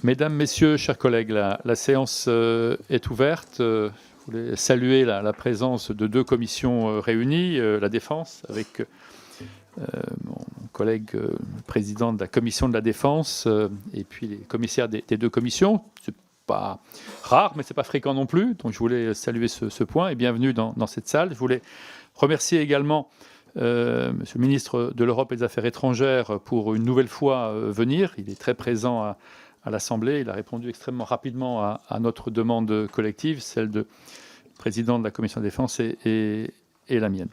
Mesdames, Messieurs, chers collègues, la séance est ouverte. Je voulais saluer la présence de deux commissions réunies, la Défense, avec mon collègue président de la Commission de la Défense, et puis les commissaires des deux commissions. C'est pas rare, mais c'est pas fréquent non plus. Donc je voulais saluer ce point et bienvenue dans cette salle. Je voulais remercier également Monsieur le ministre de l'Europe et des Affaires étrangères pour une nouvelle fois venir. Il est très présent à l'Assemblée. Il a répondu extrêmement rapidement à notre demande collective, celle du président de la Commission de défense et la mienne.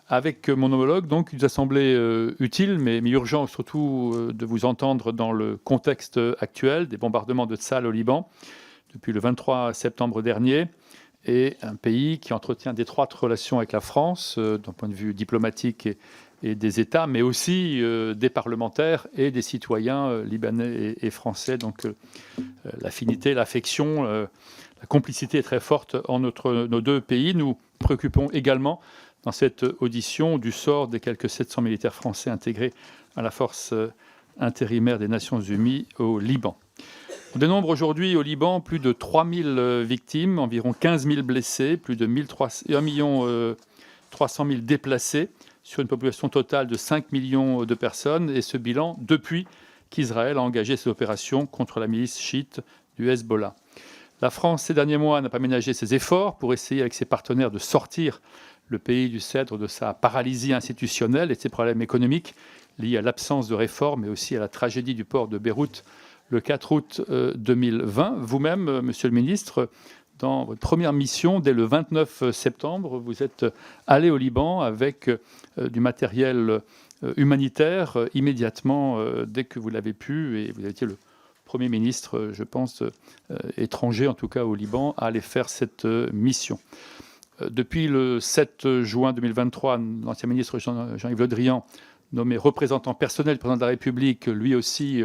Avec mon homologue, donc, il nous a semblé utile, mais urgent surtout de vous entendre dans le contexte actuel des bombardements de Tsal au Liban depuis le 23 septembre dernier, et un pays qui entretient d'étroites relations avec la France d'un point de vue diplomatique et des États, mais aussi des parlementaires et des citoyens libanais et français. Donc l'affinité, l'affection, la complicité est très forte entre nos deux pays. Nous préoccupons également dans cette audition du sort des quelques 700 militaires français intégrés à la force intérimaire des Nations Unies au Liban. On dénombre aujourd'hui au Liban plus de 3000 victimes, environ 15 000 blessés, plus de 1 300 000 déplacés, sur une population totale de 5 millions de personnes, et ce bilan depuis qu'Israël a engagé ses opérations contre la milice chiite du Hezbollah. La France, ces derniers mois, n'a pas ménagé ses efforts pour essayer avec ses partenaires de sortir le pays du cèdre de sa paralysie institutionnelle et de ses problèmes économiques liés à l'absence de réformes, mais aussi à la tragédie du port de Beyrouth le 4 août 2020. Vous-même, Monsieur le ministre, dans votre première mission, dès le 29 septembre, vous êtes allé au Liban avec du matériel humanitaire immédiatement dès que vous l'avez pu, et vous avez été le Premier ministre, je pense, étranger en tout cas au Liban, à aller faire cette mission. Depuis le 7 juin 2023, l'ancien ministre Jean-Yves Le Drian, nommé représentant personnel du président de la République, lui aussi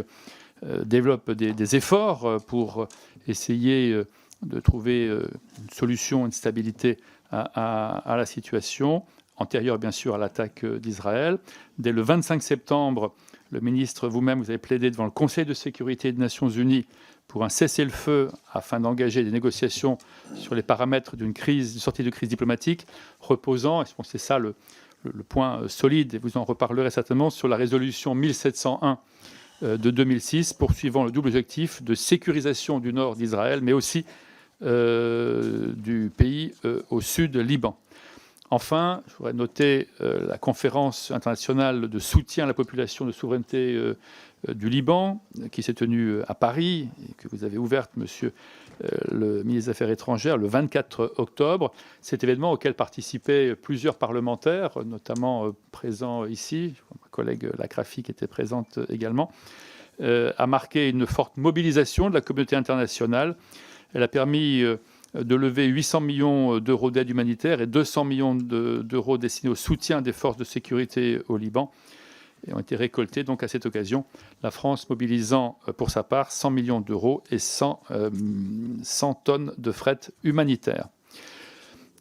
développe des efforts pour essayer de trouver une solution, une stabilité à la situation, antérieure bien sûr à l'attaque d'Israël. Dès le 25 septembre, le ministre, vous-même, vous avez plaidé devant le Conseil de sécurité des Nations Unies pour un cessez-le-feu afin d'engager des négociations sur les paramètres d'une sortie de crise diplomatique, reposant, et je pense que c'est ça le point solide, et vous en reparlerez certainement, sur la résolution 1701 de 2006, poursuivant le double objectif de sécurisation du nord d'Israël, mais aussi du pays au sud Liban. Enfin, je voudrais noter la conférence internationale de soutien à la population de souveraineté du Liban, qui s'est tenue à Paris, et que vous avez ouverte, monsieur le ministre des Affaires étrangères, le 24 octobre. Cet événement auquel participaient plusieurs parlementaires, notamment présents ici, ma collègue Lacrafi qui était présente également, a marqué une forte mobilisation de la communauté internationale. Elle a permis de lever 800 millions d'euros d'aide humanitaire et 200 millions d'euros destinés au soutien des forces de sécurité au Liban, et ont été récoltés donc à cette occasion, la France mobilisant pour sa part 100 millions d'euros et 100 tonnes de fret humanitaire.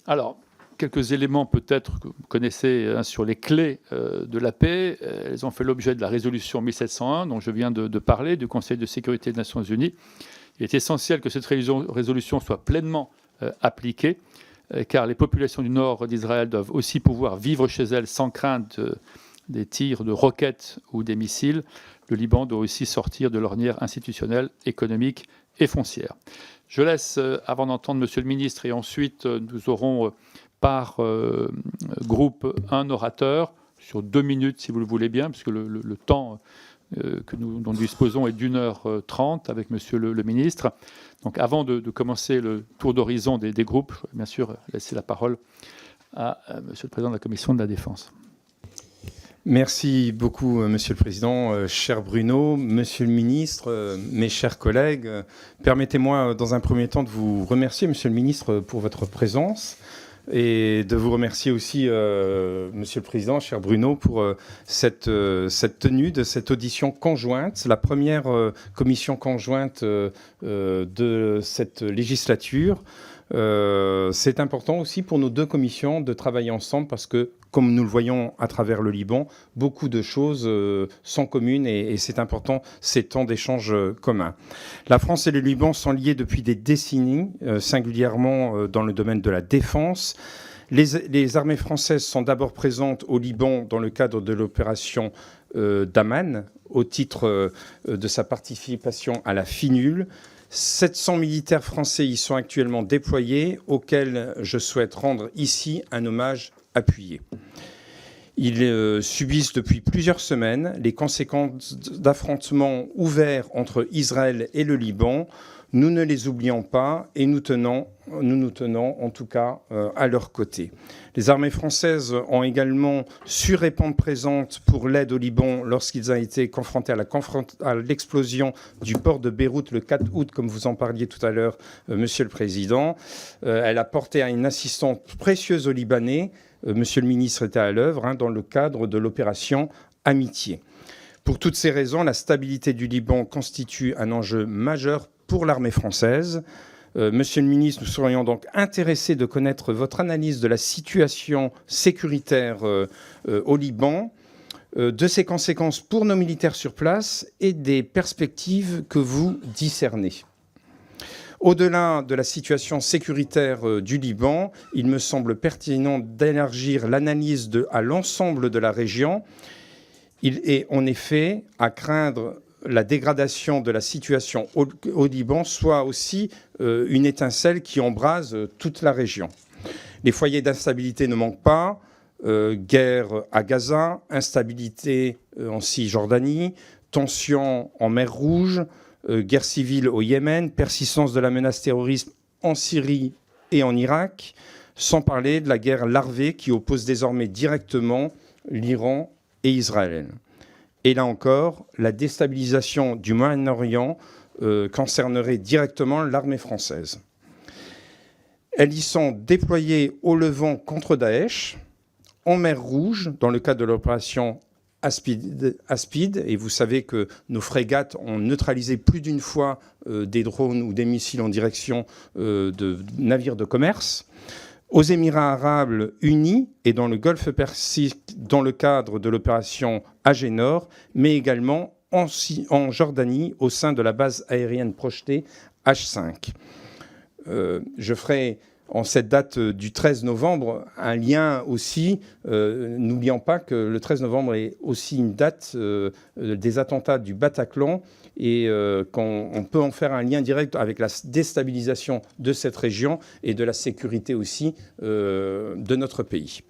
Alors, quelques éléments peut-être que vous connaissez sur les clés de la paix. Elles ont fait l'objet de la résolution 1701 dont je viens de parler, du Conseil de sécurité des Nations Unies. Il est essentiel que cette résolution soit pleinement appliquée, car les populations du nord d'Israël doivent aussi pouvoir vivre chez elles sans crainte des tirs de roquettes ou des missiles. Le Liban doit aussi sortir de l'ornière institutionnelle, économique et foncière. Je laisse, avant d'entendre Monsieur le ministre, et ensuite nous aurons par groupe un orateur, sur 2 minutes si vous le voulez bien, puisque le temps dont nous disposons est d'1h30 avec Monsieur le ministre. Donc avant de commencer le tour d'horizon des groupes, je vais bien sûr laisser la parole à Monsieur le Président de la Commission de la Défense. Merci beaucoup, Monsieur le Président, cher Bruno, Monsieur le Ministre, mes chers collègues. Permettez-moi, dans un premier temps, de vous remercier, Monsieur le Ministre, pour votre présence et de vous remercier aussi, Monsieur le Président, cher Bruno, pour cette tenue de cette audition conjointe. C'est la première commission conjointe de cette législature. C'est important aussi pour nos deux commissions de travailler ensemble parce que, comme nous le voyons à travers le Liban, beaucoup de choses sont communes et c'est important, ces temps d'échange communs. La France et le Liban sont liés depuis des décennies, singulièrement dans le domaine de la défense. Les armées françaises sont d'abord présentes au Liban dans le cadre de l'opération d'Aman, au titre de sa participation à la FINUL. 700 militaires français y sont actuellement déployés, auxquels je souhaite rendre ici un hommage appuyé. Ils subissent depuis plusieurs semaines les conséquences d'affrontements ouverts entre Israël et le Liban. Nous ne les oublions pas et nous nous tenons en tout cas à leur côté. Les armées françaises ont également su répondre présentes pour l'aide au Liban lorsqu'ils ont été confrontés à l'explosion du port de Beyrouth le 4 août, comme vous en parliez tout à l'heure, Monsieur le Président. Elle a porté une assistance précieuse aux Libanais. Monsieur le ministre était à l'œuvre dans le cadre de l'opération Amitié. Pour toutes ces raisons, la stabilité du Liban constitue un enjeu majeur pour l'armée française. Monsieur le ministre, nous serions donc intéressés de connaître votre analyse de la situation sécuritaire au Liban, de ses conséquences pour nos militaires sur place et des perspectives que vous discernez. Au-delà de la situation sécuritaire du Liban, il me semble pertinent d'élargir l'analyse à l'ensemble de la région. Il est en effet à craindre la dégradation de la situation au Liban soit aussi une étincelle qui embrase toute la région. Les foyers d'instabilité ne manquent pas. Guerre à Gaza, instabilité en Cisjordanie, tensions en mer Rouge, guerre civile au Yémen, persistance de la menace terroriste en Syrie et en Irak, sans parler de la guerre larvée qui oppose désormais directement l'Iran et Israël. Et là encore, la déstabilisation du Moyen-Orient concernerait directement l'armée française. Elles y sont déployées au Levant contre Daesh, en mer Rouge, dans le cadre de l'opération Aspide, et vous savez que nos frégates ont neutralisé plus d'une fois des drones ou des missiles en direction de navires de commerce. Aux Émirats arabes unis et dans le Golfe Persique dans le cadre de l'opération Agénor, mais également en Jordanie au sein de la base aérienne projetée H5. Je ferai en cette date du 13 novembre un lien aussi, n'oublions pas que le 13 novembre est aussi une date des attentats du Bataclan et qu'on peut en faire un lien direct avec la déstabilisation de cette région et de la sécurité aussi de notre pays.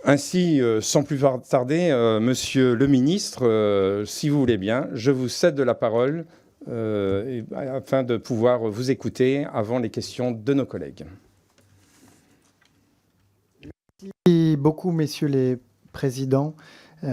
Ainsi, sans plus tarder, Monsieur le ministre, si vous voulez bien, je vous cède la parole afin de pouvoir vous écouter avant les questions de nos collègues. Merci beaucoup, messieurs les présidents,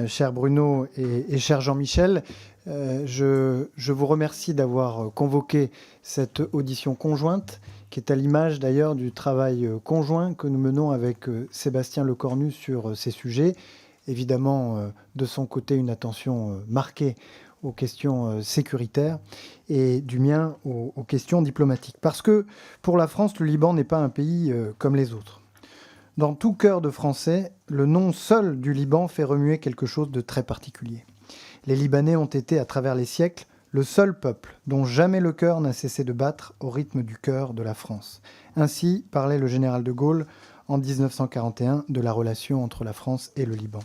cher Bruno et cher Jean-Michel. Je vous remercie d'avoir convoqué cette audition conjointe, qui est à l'image d'ailleurs du travail conjoint que nous menons avec Sébastien Lecornu sur ces sujets. Évidemment, de son côté, une attention marquée aux questions sécuritaires et du mien aux questions diplomatiques. Parce que pour la France, le Liban n'est pas un pays comme les autres. Dans tout cœur de Français, le nom seul du Liban fait remuer quelque chose de très particulier. Les Libanais ont été, à travers les siècles, le seul peuple dont jamais le cœur n'a cessé de battre au rythme du cœur de la France. Ainsi parlait le général de Gaulle en 1941 de la relation entre la France et le Liban.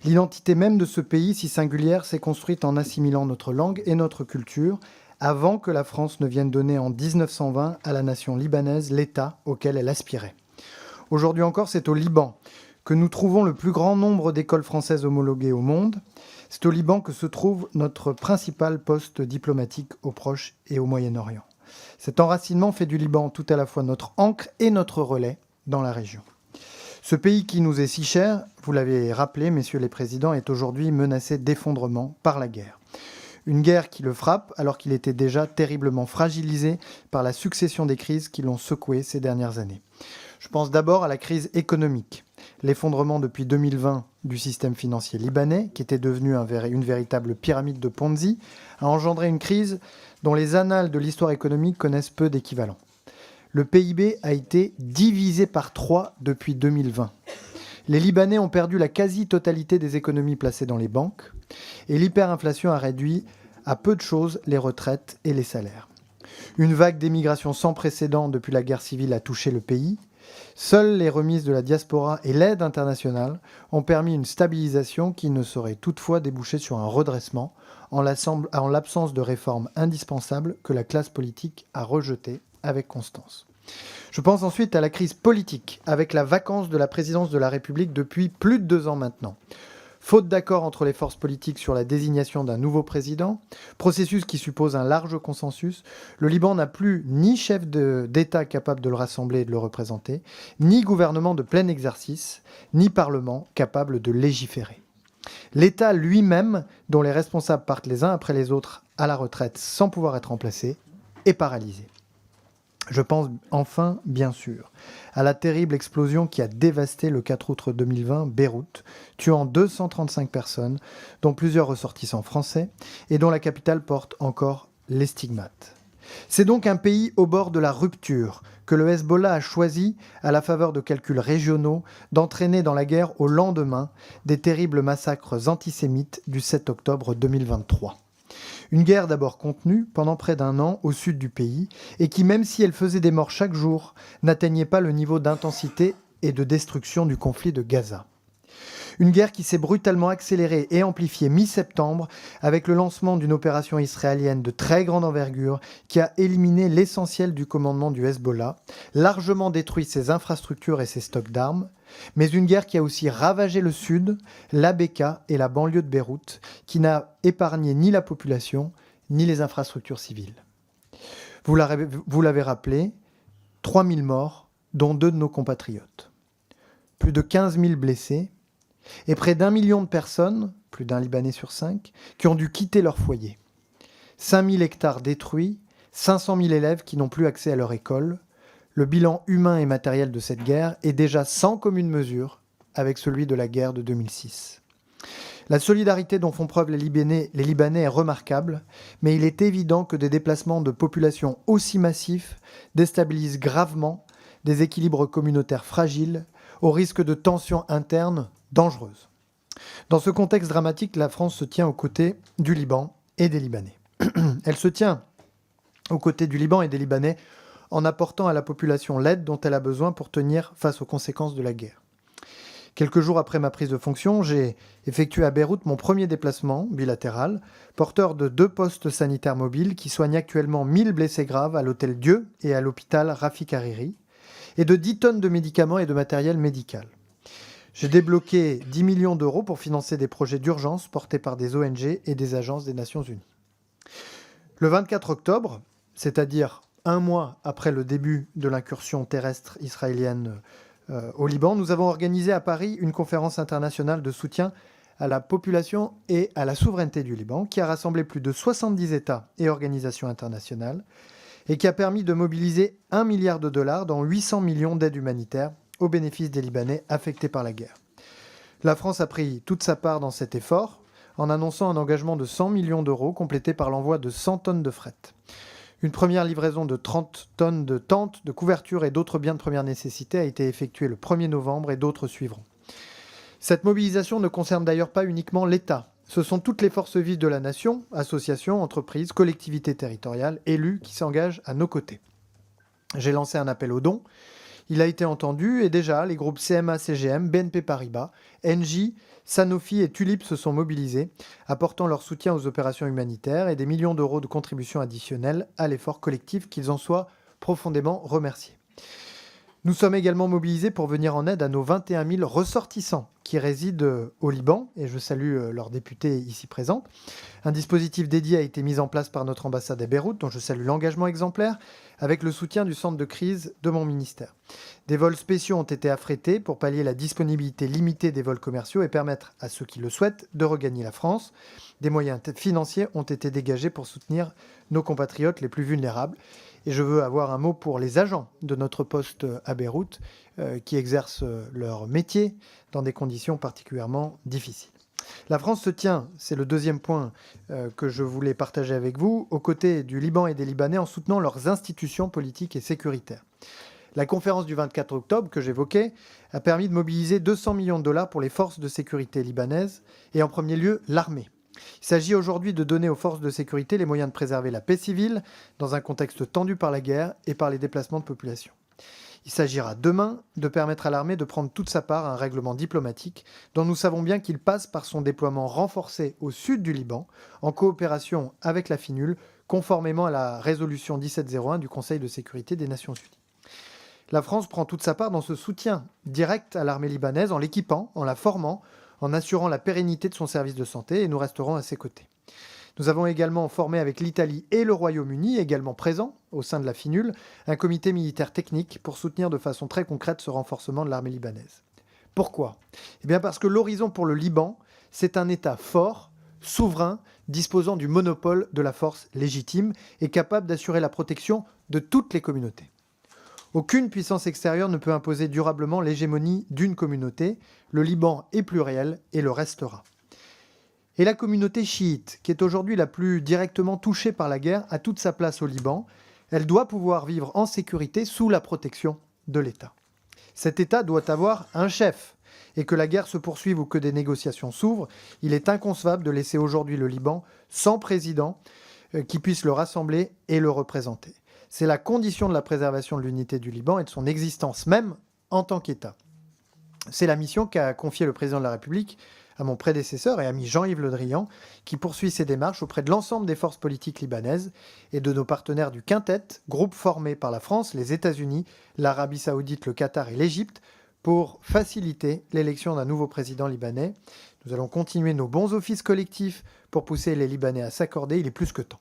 L'identité même de ce pays si singulière s'est construite en assimilant notre langue et notre culture avant que la France ne vienne donner en 1920 à la nation libanaise l'État auquel elle aspirait. Aujourd'hui encore, c'est au Liban que nous trouvons le plus grand nombre d'écoles françaises homologuées au monde. C'est au Liban que se trouve notre principal poste diplomatique au Proche et au Moyen-Orient. Cet enracinement fait du Liban tout à la fois notre ancre et notre relais dans la région. Ce pays qui nous est si cher, vous l'avez rappelé, messieurs les présidents, est aujourd'hui menacé d'effondrement par la guerre. Une guerre qui le frappe alors qu'il était déjà terriblement fragilisé par la succession des crises qui l'ont secoué ces dernières années. Je pense d'abord à la crise économique. L'effondrement depuis 2020 du système financier libanais, qui était devenu une véritable pyramide de Ponzi, a engendré une crise dont les annales de l'histoire économique connaissent peu d'équivalent. Le PIB a été divisé par 3 depuis 2020. Les Libanais ont perdu la quasi-totalité des économies placées dans les banques et l'hyperinflation a réduit à peu de choses les retraites et les salaires. Une vague d'émigration sans précédent depuis la guerre civile a touché le pays. Seules les remises de la diaspora et l'aide internationale ont permis une stabilisation qui ne saurait toutefois déboucher sur un redressement en l'absence de réformes indispensables que la classe politique a rejetées avec constance. Je pense ensuite à la crise politique, avec la vacance de la présidence de la République depuis plus de 2 ans maintenant. Faute d'accord entre les forces politiques sur la désignation d'un nouveau président, processus qui suppose un large consensus, le Liban n'a plus ni chef d'État capable de le rassembler et de le représenter, ni gouvernement de plein exercice, ni parlement capable de légiférer. L'État lui-même, dont les responsables partent les uns après les autres à la retraite sans pouvoir être remplacés, est paralysé. Je pense enfin, bien sûr, à la terrible explosion qui a dévasté le 4 août 2020 Beyrouth, tuant 235 personnes, dont plusieurs ressortissants français, et dont la capitale porte encore les stigmates. C'est donc un pays au bord de la rupture que le Hezbollah a choisi, à la faveur de calculs régionaux, d'entraîner dans la guerre au lendemain des terribles massacres antisémites du 7 octobre 2023. Une guerre d'abord contenue pendant près d'1 an au sud du pays et qui, même si elle faisait des morts chaque jour, n'atteignait pas le niveau d'intensité et de destruction du conflit de Gaza. Une guerre qui s'est brutalement accélérée et amplifiée mi-septembre avec le lancement d'une opération israélienne de très grande envergure qui a éliminé l'essentiel du commandement du Hezbollah, largement détruit ses infrastructures et ses stocks d'armes, mais une guerre qui a aussi ravagé le sud, la Beka et la banlieue de Beyrouth, qui n'a épargné ni la population ni les infrastructures civiles. Vous l'avez rappelé, 3000 morts, dont 2 de nos compatriotes. Plus de 15 000 blessés, et près d'1 million de personnes, plus d'1 Libanais sur 5, qui ont dû quitter leur foyer. 5000 hectares détruits, 500 000 élèves qui n'ont plus accès à leur école. Le bilan humain et matériel de cette guerre est déjà sans commune mesure avec celui de la guerre de 2006. La solidarité dont font preuve les Libanais est remarquable, mais il est évident que des déplacements de population aussi massifs déstabilisent gravement des équilibres communautaires fragiles, au risque de tensions internes dangereuses. Dans ce contexte dramatique, la France se tient aux côtés du Liban et des Libanais. Elle se tient aux côtés du Liban et des Libanais en apportant à la population l'aide dont elle a besoin pour tenir face aux conséquences de la guerre. Quelques jours après ma prise de fonction, j'ai effectué à Beyrouth mon premier déplacement bilatéral, porteur de 2 postes sanitaires mobiles qui soignent actuellement 1000 blessés graves à l'hôtel Dieu et à l'hôpital Rafik Hariri, et de 10 tonnes de médicaments et de matériel médical. J'ai débloqué 10 millions d'euros pour financer des projets d'urgence portés par des ONG et des agences des Nations Unies. Le 24 octobre, c'est-à-dire 1 mois après le début de l'incursion terrestre israélienne au Liban, nous avons organisé à Paris une conférence internationale de soutien à la population et à la souveraineté du Liban, qui a rassemblé plus de 70 États et organisations internationales et qui a permis de mobiliser $1 milliard dont 800 millions d'aides humanitaires au bénéfice des Libanais affectés par la guerre. La France a pris toute sa part dans cet effort en annonçant un engagement de 100 millions d'euros complété par l'envoi de 100 tonnes de fret. Une première livraison de 30 tonnes de tentes, de couvertures et d'autres biens de première nécessité a été effectuée le 1er novembre et d'autres suivront. Cette mobilisation ne concerne d'ailleurs pas uniquement l'État. Ce sont toutes les forces vives de la nation, associations, entreprises, collectivités territoriales, élus qui s'engagent à nos côtés. J'ai lancé un appel aux dons. Il a été entendu et déjà les groupes CMA-CGM, BNP Paribas, Engie, Sanofi et Tulip se sont mobilisés, apportant leur soutien aux opérations humanitaires et des millions d'euros de contributions additionnelles à l'effort collectif, qu'ils en soient profondément remerciés. Nous sommes également mobilisés pour venir en aide à nos 21 000 ressortissants qui résident au Liban, et je salue leurs députés ici présents. Un dispositif dédié a été mis en place par notre ambassade à Beyrouth, dont je salue l'engagement exemplaire, avec le soutien du centre de crise de mon ministère. Des vols spéciaux ont été affrétés pour pallier la disponibilité limitée des vols commerciaux et permettre à ceux qui le souhaitent de regagner la France. Des moyens financiers ont été dégagés pour soutenir nos compatriotes les plus vulnérables. Et je veux avoir un mot pour les agents de notre poste à Beyrouth qui exercent leur métier dans des conditions particulièrement difficiles. La France se tient, c'est le deuxième point que je voulais partager avec vous, aux côtés du Liban et des Libanais en soutenant leurs institutions politiques et sécuritaires. La conférence du 24 octobre que j'évoquais a permis de mobiliser 200 millions de dollars pour les forces de sécurité libanaises et en premier lieu l'armée. Il s'agit aujourd'hui de donner aux forces de sécurité les moyens de préserver la paix civile dans un contexte tendu par la guerre et par les déplacements de population. Il s'agira demain de permettre à l'armée de prendre toute sa part à un règlement diplomatique dont nous savons bien qu'il passe par son déploiement renforcé au sud du Liban en coopération avec la FINUL conformément à la résolution 1701 du Conseil de sécurité des Nations Unies. La France prend toute sa part dans ce soutien direct à l'armée libanaise en l'équipant, en la formant, en assurant la pérennité de son service de santé et nous resterons à ses côtés. Nous avons également formé avec l'Italie et le Royaume-Uni, également présents au sein de la FINUL, un comité militaire technique pour soutenir de façon très concrète ce renforcement de l'armée libanaise. Pourquoi ? Eh bien parce que l'horizon pour le Liban, c'est un État fort, souverain, disposant du monopole de la force légitime et capable d'assurer la protection de toutes les communautés. Aucune puissance extérieure ne peut imposer durablement l'hégémonie d'une communauté. Le Liban est pluriel et le restera. Et la communauté chiite, qui est aujourd'hui la plus directement touchée par la guerre, a toute sa place au Liban. Elle doit pouvoir vivre en sécurité sous la protection de l'État. Cet État doit avoir un chef. Et que la guerre se poursuive ou que des négociations s'ouvrent, il est inconcevable de laisser aujourd'hui le Liban sans président qui puisse le rassembler et le représenter. C'est la condition de la préservation de l'unité du Liban et de son existence même en tant qu'État. C'est la mission qu'a confiée le président de la République à mon prédécesseur et ami Jean-Yves Le Drian, qui poursuit ses démarches auprès de l'ensemble des forces politiques libanaises et de nos partenaires du Quintet, groupe formé par la France, les États-Unis, l'Arabie Saoudite, le Qatar et l'Égypte, pour faciliter l'élection d'un nouveau président libanais. Nous allons continuer nos bons offices collectifs pour pousser les Libanais à s'accorder, il est plus que temps.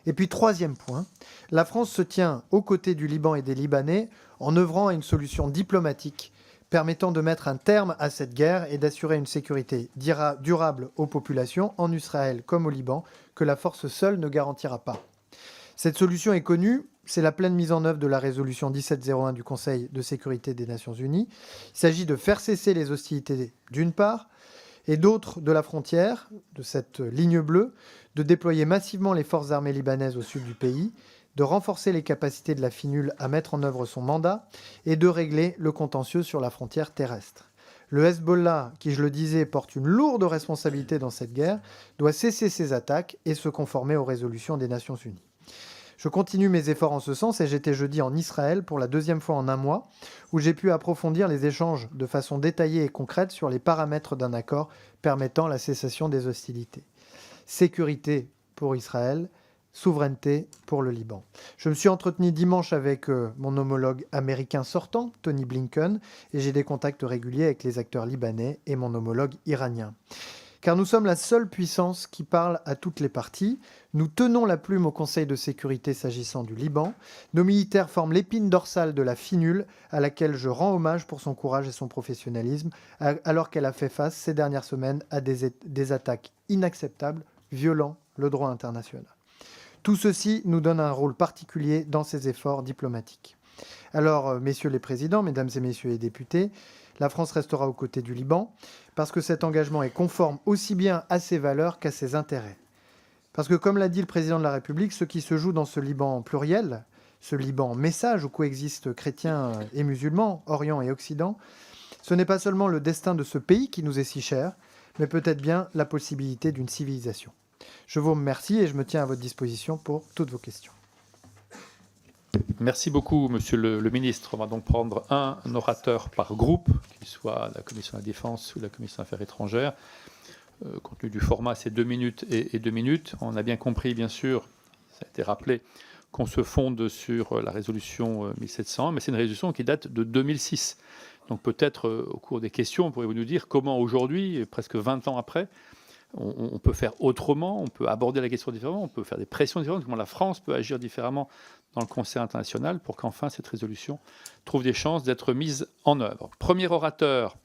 Et puis troisième point, la France se tient aux côtés du Liban et des Libanais en œuvrant à une solution diplomatique permettant de mettre un terme à cette guerre et d'assurer une sécurité durable aux populations en Israël comme au Liban que la force seule ne garantira pas. Cette solution est connue, c'est la pleine mise en œuvre de la résolution 1701 du Conseil de sécurité des Nations Unies. Il s'agit de faire cesser les hostilités d'une part, et d'autre de la frontière, de cette ligne bleue, de déployer massivement les forces armées libanaises au sud du pays, de renforcer les capacités de la FINUL à mettre en œuvre son mandat et de régler le contentieux sur la frontière terrestre. Le Hezbollah, qui, je le disais, porte une lourde responsabilité dans cette guerre, doit cesser ses attaques et se conformer aux résolutions des Nations Unies. Je continue mes efforts en ce sens et j'étais jeudi en Israël pour la deuxième fois en un mois, où j'ai pu approfondir les échanges de façon détaillée et concrète sur les paramètres d'un accord permettant la cessation des hostilités. Sécurité pour Israël, souveraineté pour le Liban. Je me suis entretenu dimanche avec mon homologue américain sortant, Tony Blinken, et j'ai des contacts réguliers avec les acteurs libanais et mon homologue iranien. Car nous sommes la seule puissance qui parle à toutes les parties. Nous tenons la plume au Conseil de sécurité s'agissant du Liban. Nos militaires forment l'épine dorsale de la FINUL, à laquelle je rends hommage pour son courage et son professionnalisme, alors qu'elle a fait face ces dernières semaines à des attaques inacceptables, violant le droit international. Tout ceci nous donne un rôle particulier dans ces efforts diplomatiques. Alors, messieurs les présidents, mesdames et messieurs les députés, la France restera aux côtés du Liban parce que cet engagement est conforme aussi bien à ses valeurs qu'à ses intérêts. Parce que, comme l'a dit le président de la République, ce qui se joue dans ce Liban pluriel, ce Liban message où coexistent chrétiens et musulmans, Orient et Occident, ce n'est pas seulement le destin de ce pays qui nous est si cher, mais peut-être bien la possibilité d'une civilisation. Je vous remercie et je me tiens à votre disposition pour toutes vos questions. Merci beaucoup, Monsieur le ministre. On va donc prendre un orateur par groupe, qu'il soit la Commission de la Défense ou la Commission des Affaires étrangères. Compte tenu du format, c'est 2 minutes et 2 minutes. On a bien compris, bien sûr, ça a été rappelé, qu'on se fonde sur la résolution 1700, mais c'est une résolution qui date de 2006. Donc peut-être, au cours des questions, pourriez-vous nous dire comment aujourd'hui, presque 20 ans après, on peut faire autrement, on peut aborder la question différemment, on peut faire des pressions différentes, comment la France peut agir différemment dans le concert international pour qu'enfin cette résolution trouve des chances d'être mise en œuvre. Premier orateur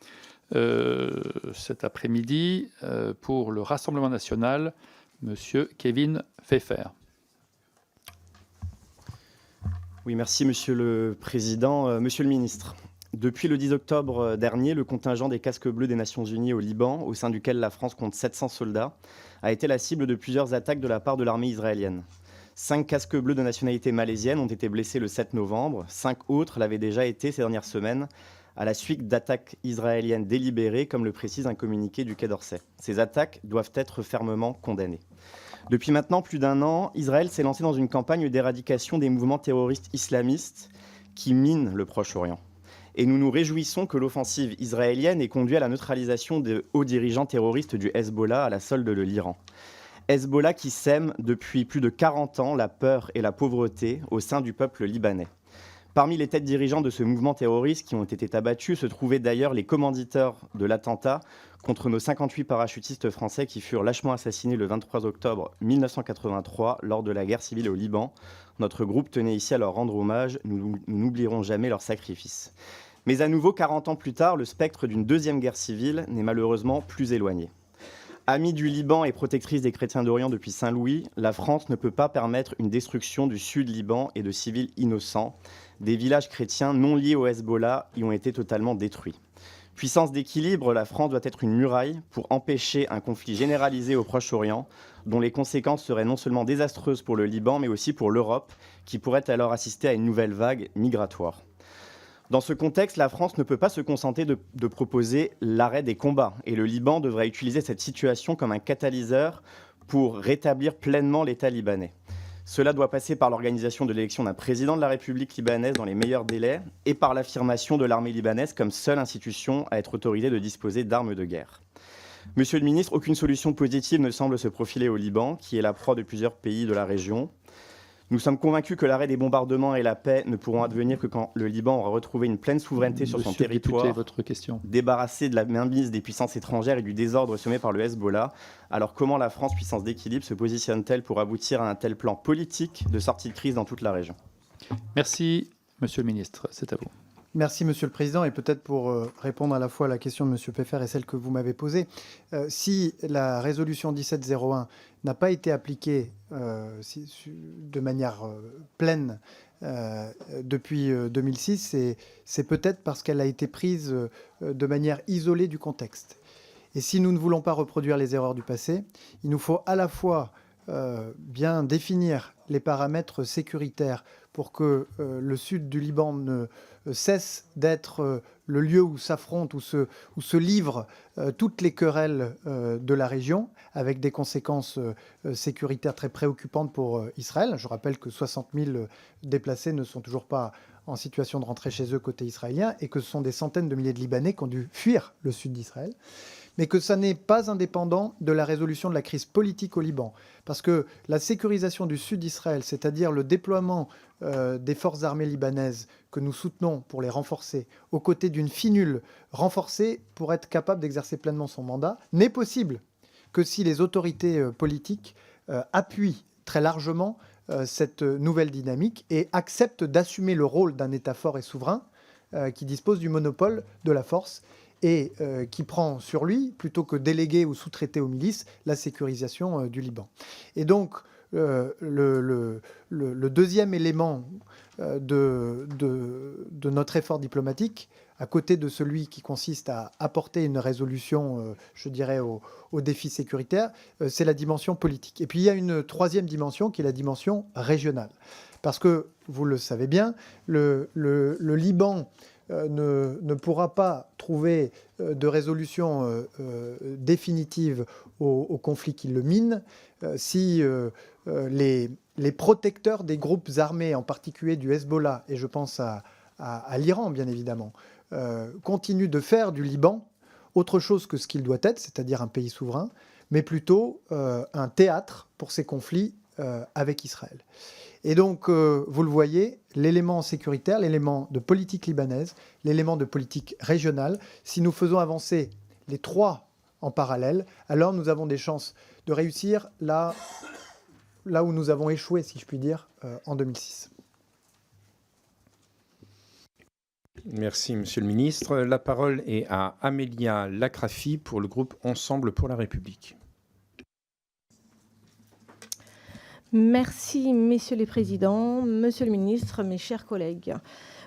cet après-midi pour le Rassemblement national, Monsieur Kevin Pfeffer. Oui, merci Monsieur le Président. Monsieur le Ministre, depuis le 10 octobre dernier, le contingent des Casques Bleus des Nations Unies au Liban, au sein duquel la France compte 700 soldats, a été la cible de plusieurs attaques de la part de l'armée israélienne. 5 casques bleus de nationalité malaisienne ont été blessés le 7 novembre. 5 autres l'avaient déjà été ces dernières semaines à la suite d'attaques israéliennes délibérées, comme le précise un communiqué du Quai d'Orsay. Ces attaques doivent être fermement condamnées. Depuis maintenant plus d'un an, Israël s'est lancé dans une campagne d'éradication des mouvements terroristes islamistes qui minent le Proche-Orient. Et nous nous réjouissons que l'offensive israélienne ait conduit à la neutralisation de hauts dirigeants terroristes du Hezbollah à la solde de l'Iran. Hezbollah qui sème depuis plus de 40 ans la peur et la pauvreté au sein du peuple libanais. Parmi les têtes dirigeantes de ce mouvement terroriste qui ont été abattus se trouvaient d'ailleurs les commanditeurs de l'attentat contre nos 58 parachutistes français qui furent lâchement assassinés le 23 octobre 1983 lors de la guerre civile au Liban. Notre groupe tenait ici à leur rendre hommage, nous n'oublierons jamais leur sacrifice. Mais à nouveau, 40 ans plus tard, le spectre d'une deuxième guerre civile n'est malheureusement plus éloigné. Amie du Liban et protectrice des chrétiens d'Orient depuis Saint-Louis, la France ne peut pas permettre une destruction du sud Liban et de civils innocents. Des villages chrétiens non liés au Hezbollah y ont été totalement détruits. Puissance d'équilibre, la France doit être une muraille pour empêcher un conflit généralisé au Proche-Orient, dont les conséquences seraient non seulement désastreuses pour le Liban, mais aussi pour l'Europe, qui pourrait alors assister à une nouvelle vague migratoire. Dans ce contexte, la France ne peut pas se contenter de proposer l'arrêt des combats, et le Liban devrait utiliser cette situation comme un catalyseur pour rétablir pleinement l'État libanais. Cela doit passer par l'organisation de l'élection d'un président de la République libanaise dans les meilleurs délais et par l'affirmation de l'armée libanaise comme seule institution à être autorisée de disposer d'armes de guerre. Monsieur le ministre, aucune solution positive ne semble se profiler au Liban, qui est la proie de plusieurs pays de la région. Nous sommes convaincus que l'arrêt des bombardements et la paix ne pourront advenir que quand le Liban aura retrouvé une pleine souveraineté sur son territoire, député, votre question. Débarrassé de la mainmise des puissances étrangères et du désordre semé par le Hezbollah. Alors comment la France, puissance d'équilibre, se positionne-t-elle pour aboutir à un tel plan politique de sortie de crise dans toute la région? Merci, Monsieur le Ministre. C'est à vous. Merci, Monsieur le Président. Et peut-être pour répondre à la fois à la question de Monsieur Peffer et celle que vous m'avez posée, si la résolution 1701 n'a pas été appliquée de manière pleine depuis 2006, c'est peut-être parce qu'elle a été prise de manière isolée du contexte. Et si nous ne voulons pas reproduire les erreurs du passé, il nous faut à la fois bien définir les paramètres sécuritaires pour que le sud du Liban ne cesse d'être le lieu où s'affrontent, où se livrent toutes les querelles de la région, avec des conséquences sécuritaires très préoccupantes pour Israël. Je rappelle que 60 000 déplacés ne sont toujours pas en situation de rentrer chez eux côté israélien et que ce sont des centaines de milliers de Libanais qui ont dû fuir le sud d'Israël. Mais que ça n'est pas indépendant de la résolution de la crise politique au Liban. Parce que la sécurisation du sud d'Israël, c'est-à-dire le déploiement des forces armées libanaises que nous soutenons pour les renforcer, aux côtés d'une finule renforcée pour être capable d'exercer pleinement son mandat, n'est possible que si les autorités politiques appuient très largement cette nouvelle dynamique et acceptent d'assumer le rôle d'un État fort et souverain qui dispose du monopole de la force et qui prend sur lui, plutôt que déléguer ou sous-traiter aux milices, la sécurisation du Liban. Et donc, le deuxième élément de notre effort diplomatique, à côté de celui qui consiste à apporter une résolution, je dirais, aux défis sécuritaires, c'est la dimension politique. Et puis, il y a une troisième dimension qui est la dimension régionale. Parce que, vous le savez bien, le Liban ne pourra pas trouver de résolution définitive au conflit qui le mine si les protecteurs des groupes armés, en particulier du Hezbollah, et je pense à l'Iran bien évidemment, continuent de faire du Liban autre chose que ce qu'il doit être, c'est-à-dire un pays souverain, mais plutôt un théâtre pour ces conflits avec Israël. Et donc, vous le voyez, l'élément sécuritaire, l'élément de politique libanaise, l'élément de politique régionale, si nous faisons avancer les trois en parallèle, alors nous avons des chances de réussir là où nous avons échoué, si je puis dire, en 2006. Merci, Monsieur le Ministre. La parole est à Amélia Lacrafi pour le groupe Ensemble pour la République. Merci, messieurs les présidents, monsieur le ministre, mes chers collègues.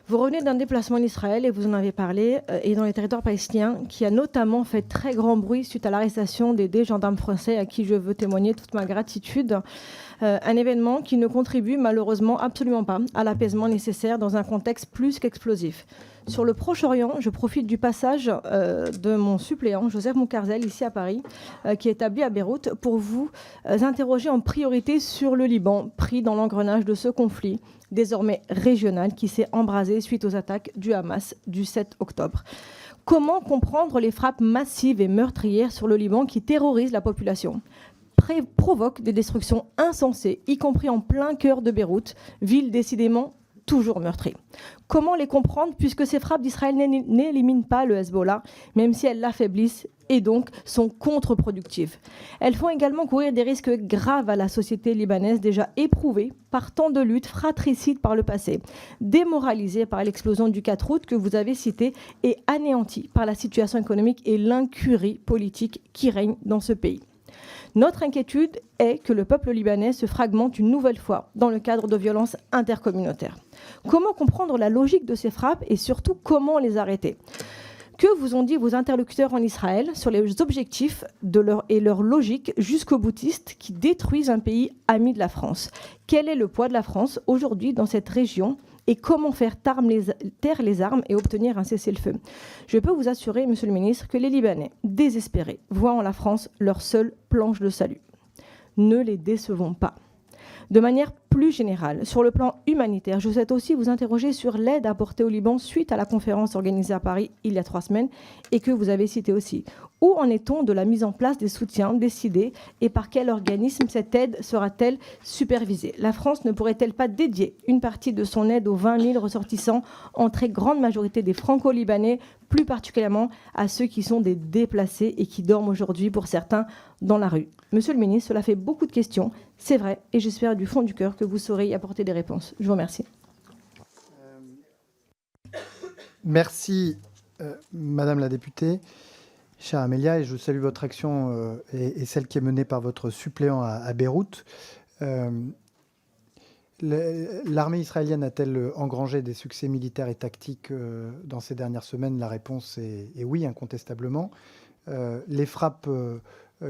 Vous revenez d'un déplacement en Israël, et vous en avez parlé, et dans les territoires palestiniens, qui a notamment fait très grand bruit suite à l'arrestation des gendarmes français à qui je veux témoigner toute ma gratitude. Un événement qui ne contribue malheureusement absolument pas à l'apaisement nécessaire dans un contexte plus qu'explosif. Sur le Proche-Orient, je profite du passage de mon suppléant, Joseph Moukarzel, ici à Paris, qui est établi à Beyrouth, pour vous interroger en priorité sur le Liban, pris dans l'engrenage de ce conflit, désormais régional, qui s'est embrasé suite aux attaques du Hamas du 7 octobre. Comment comprendre les frappes massives et meurtrières sur le Liban qui terrorisent la population, provoquent des destructions insensées, y compris en plein cœur de Beyrouth, ville décidément toujours meurtrie. Comment les comprendre puisque ces frappes d'Israël n'éliminent pas le Hezbollah, même si elles l'affaiblissent et donc sont contre-productives. Elles font également courir des risques graves à la société libanaise déjà éprouvée par tant de luttes fratricides par le passé, démoralisée par l'explosion du 4 août que vous avez cité et anéantie par la situation économique et l'incurie politique qui règne dans ce pays. Notre inquiétude est que le peuple libanais se fragmente une nouvelle fois dans le cadre de violences intercommunautaires. Comment comprendre la logique de ces frappes et surtout comment les arrêter ? Que vous ont dit vos interlocuteurs en Israël sur les objectifs et leur logique jusqu'au boutiste qui détruisent un pays ami de la France ? Quel est le poids de la France aujourd'hui dans cette région ? Et comment faire taire les armes et obtenir un cessez-le-feu. Je peux vous assurer, Monsieur le ministre, que les Libanais, désespérés, voient en la France leur seule planche de salut. Ne les décevons pas. De manière plus générale, sur le plan humanitaire, je souhaite aussi vous interroger sur l'aide apportée au Liban suite à la conférence organisée à Paris il y a 3 semaines et que vous avez citée aussi. Où en est-on de la mise en place des soutiens décidés et par quel organisme cette aide sera-t-elle supervisée ? La France ne pourrait-elle pas dédier une partie de son aide aux 20 000 ressortissants, en très grande majorité des franco-libanais, plus particulièrement à ceux qui sont des déplacés et qui dorment aujourd'hui pour certains dans la rue ? Monsieur le ministre, cela fait beaucoup de questions, c'est vrai, et j'espère du fond du cœur que vous saurez y apporter des réponses. Je vous remercie. Merci, Madame la députée, chère Amélia, et je salue votre action et celle qui est menée par votre suppléant à Beyrouth. L'armée israélienne a-t-elle engrangé des succès militaires et tactiques dans ces dernières semaines ? La réponse est oui, incontestablement. Les frappes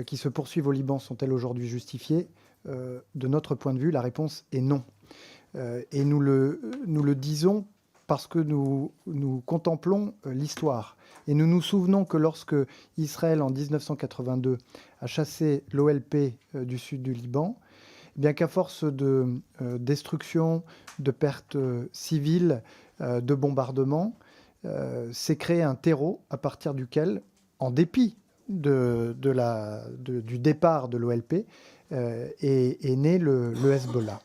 qui se poursuivent au Liban sont-elles aujourd'hui justifiées ? De notre point de vue, la réponse est non. Et nous le disons parce que nous contemplons l'histoire. Et nous nous souvenons que lorsque Israël, en 1982, a chassé l'OLP du sud du Liban, bien qu'à force de destruction, de pertes civiles, de bombardements, s'est créé un terreau à partir duquel, en dépit du départ de l'OLP, est né le Hezbollah.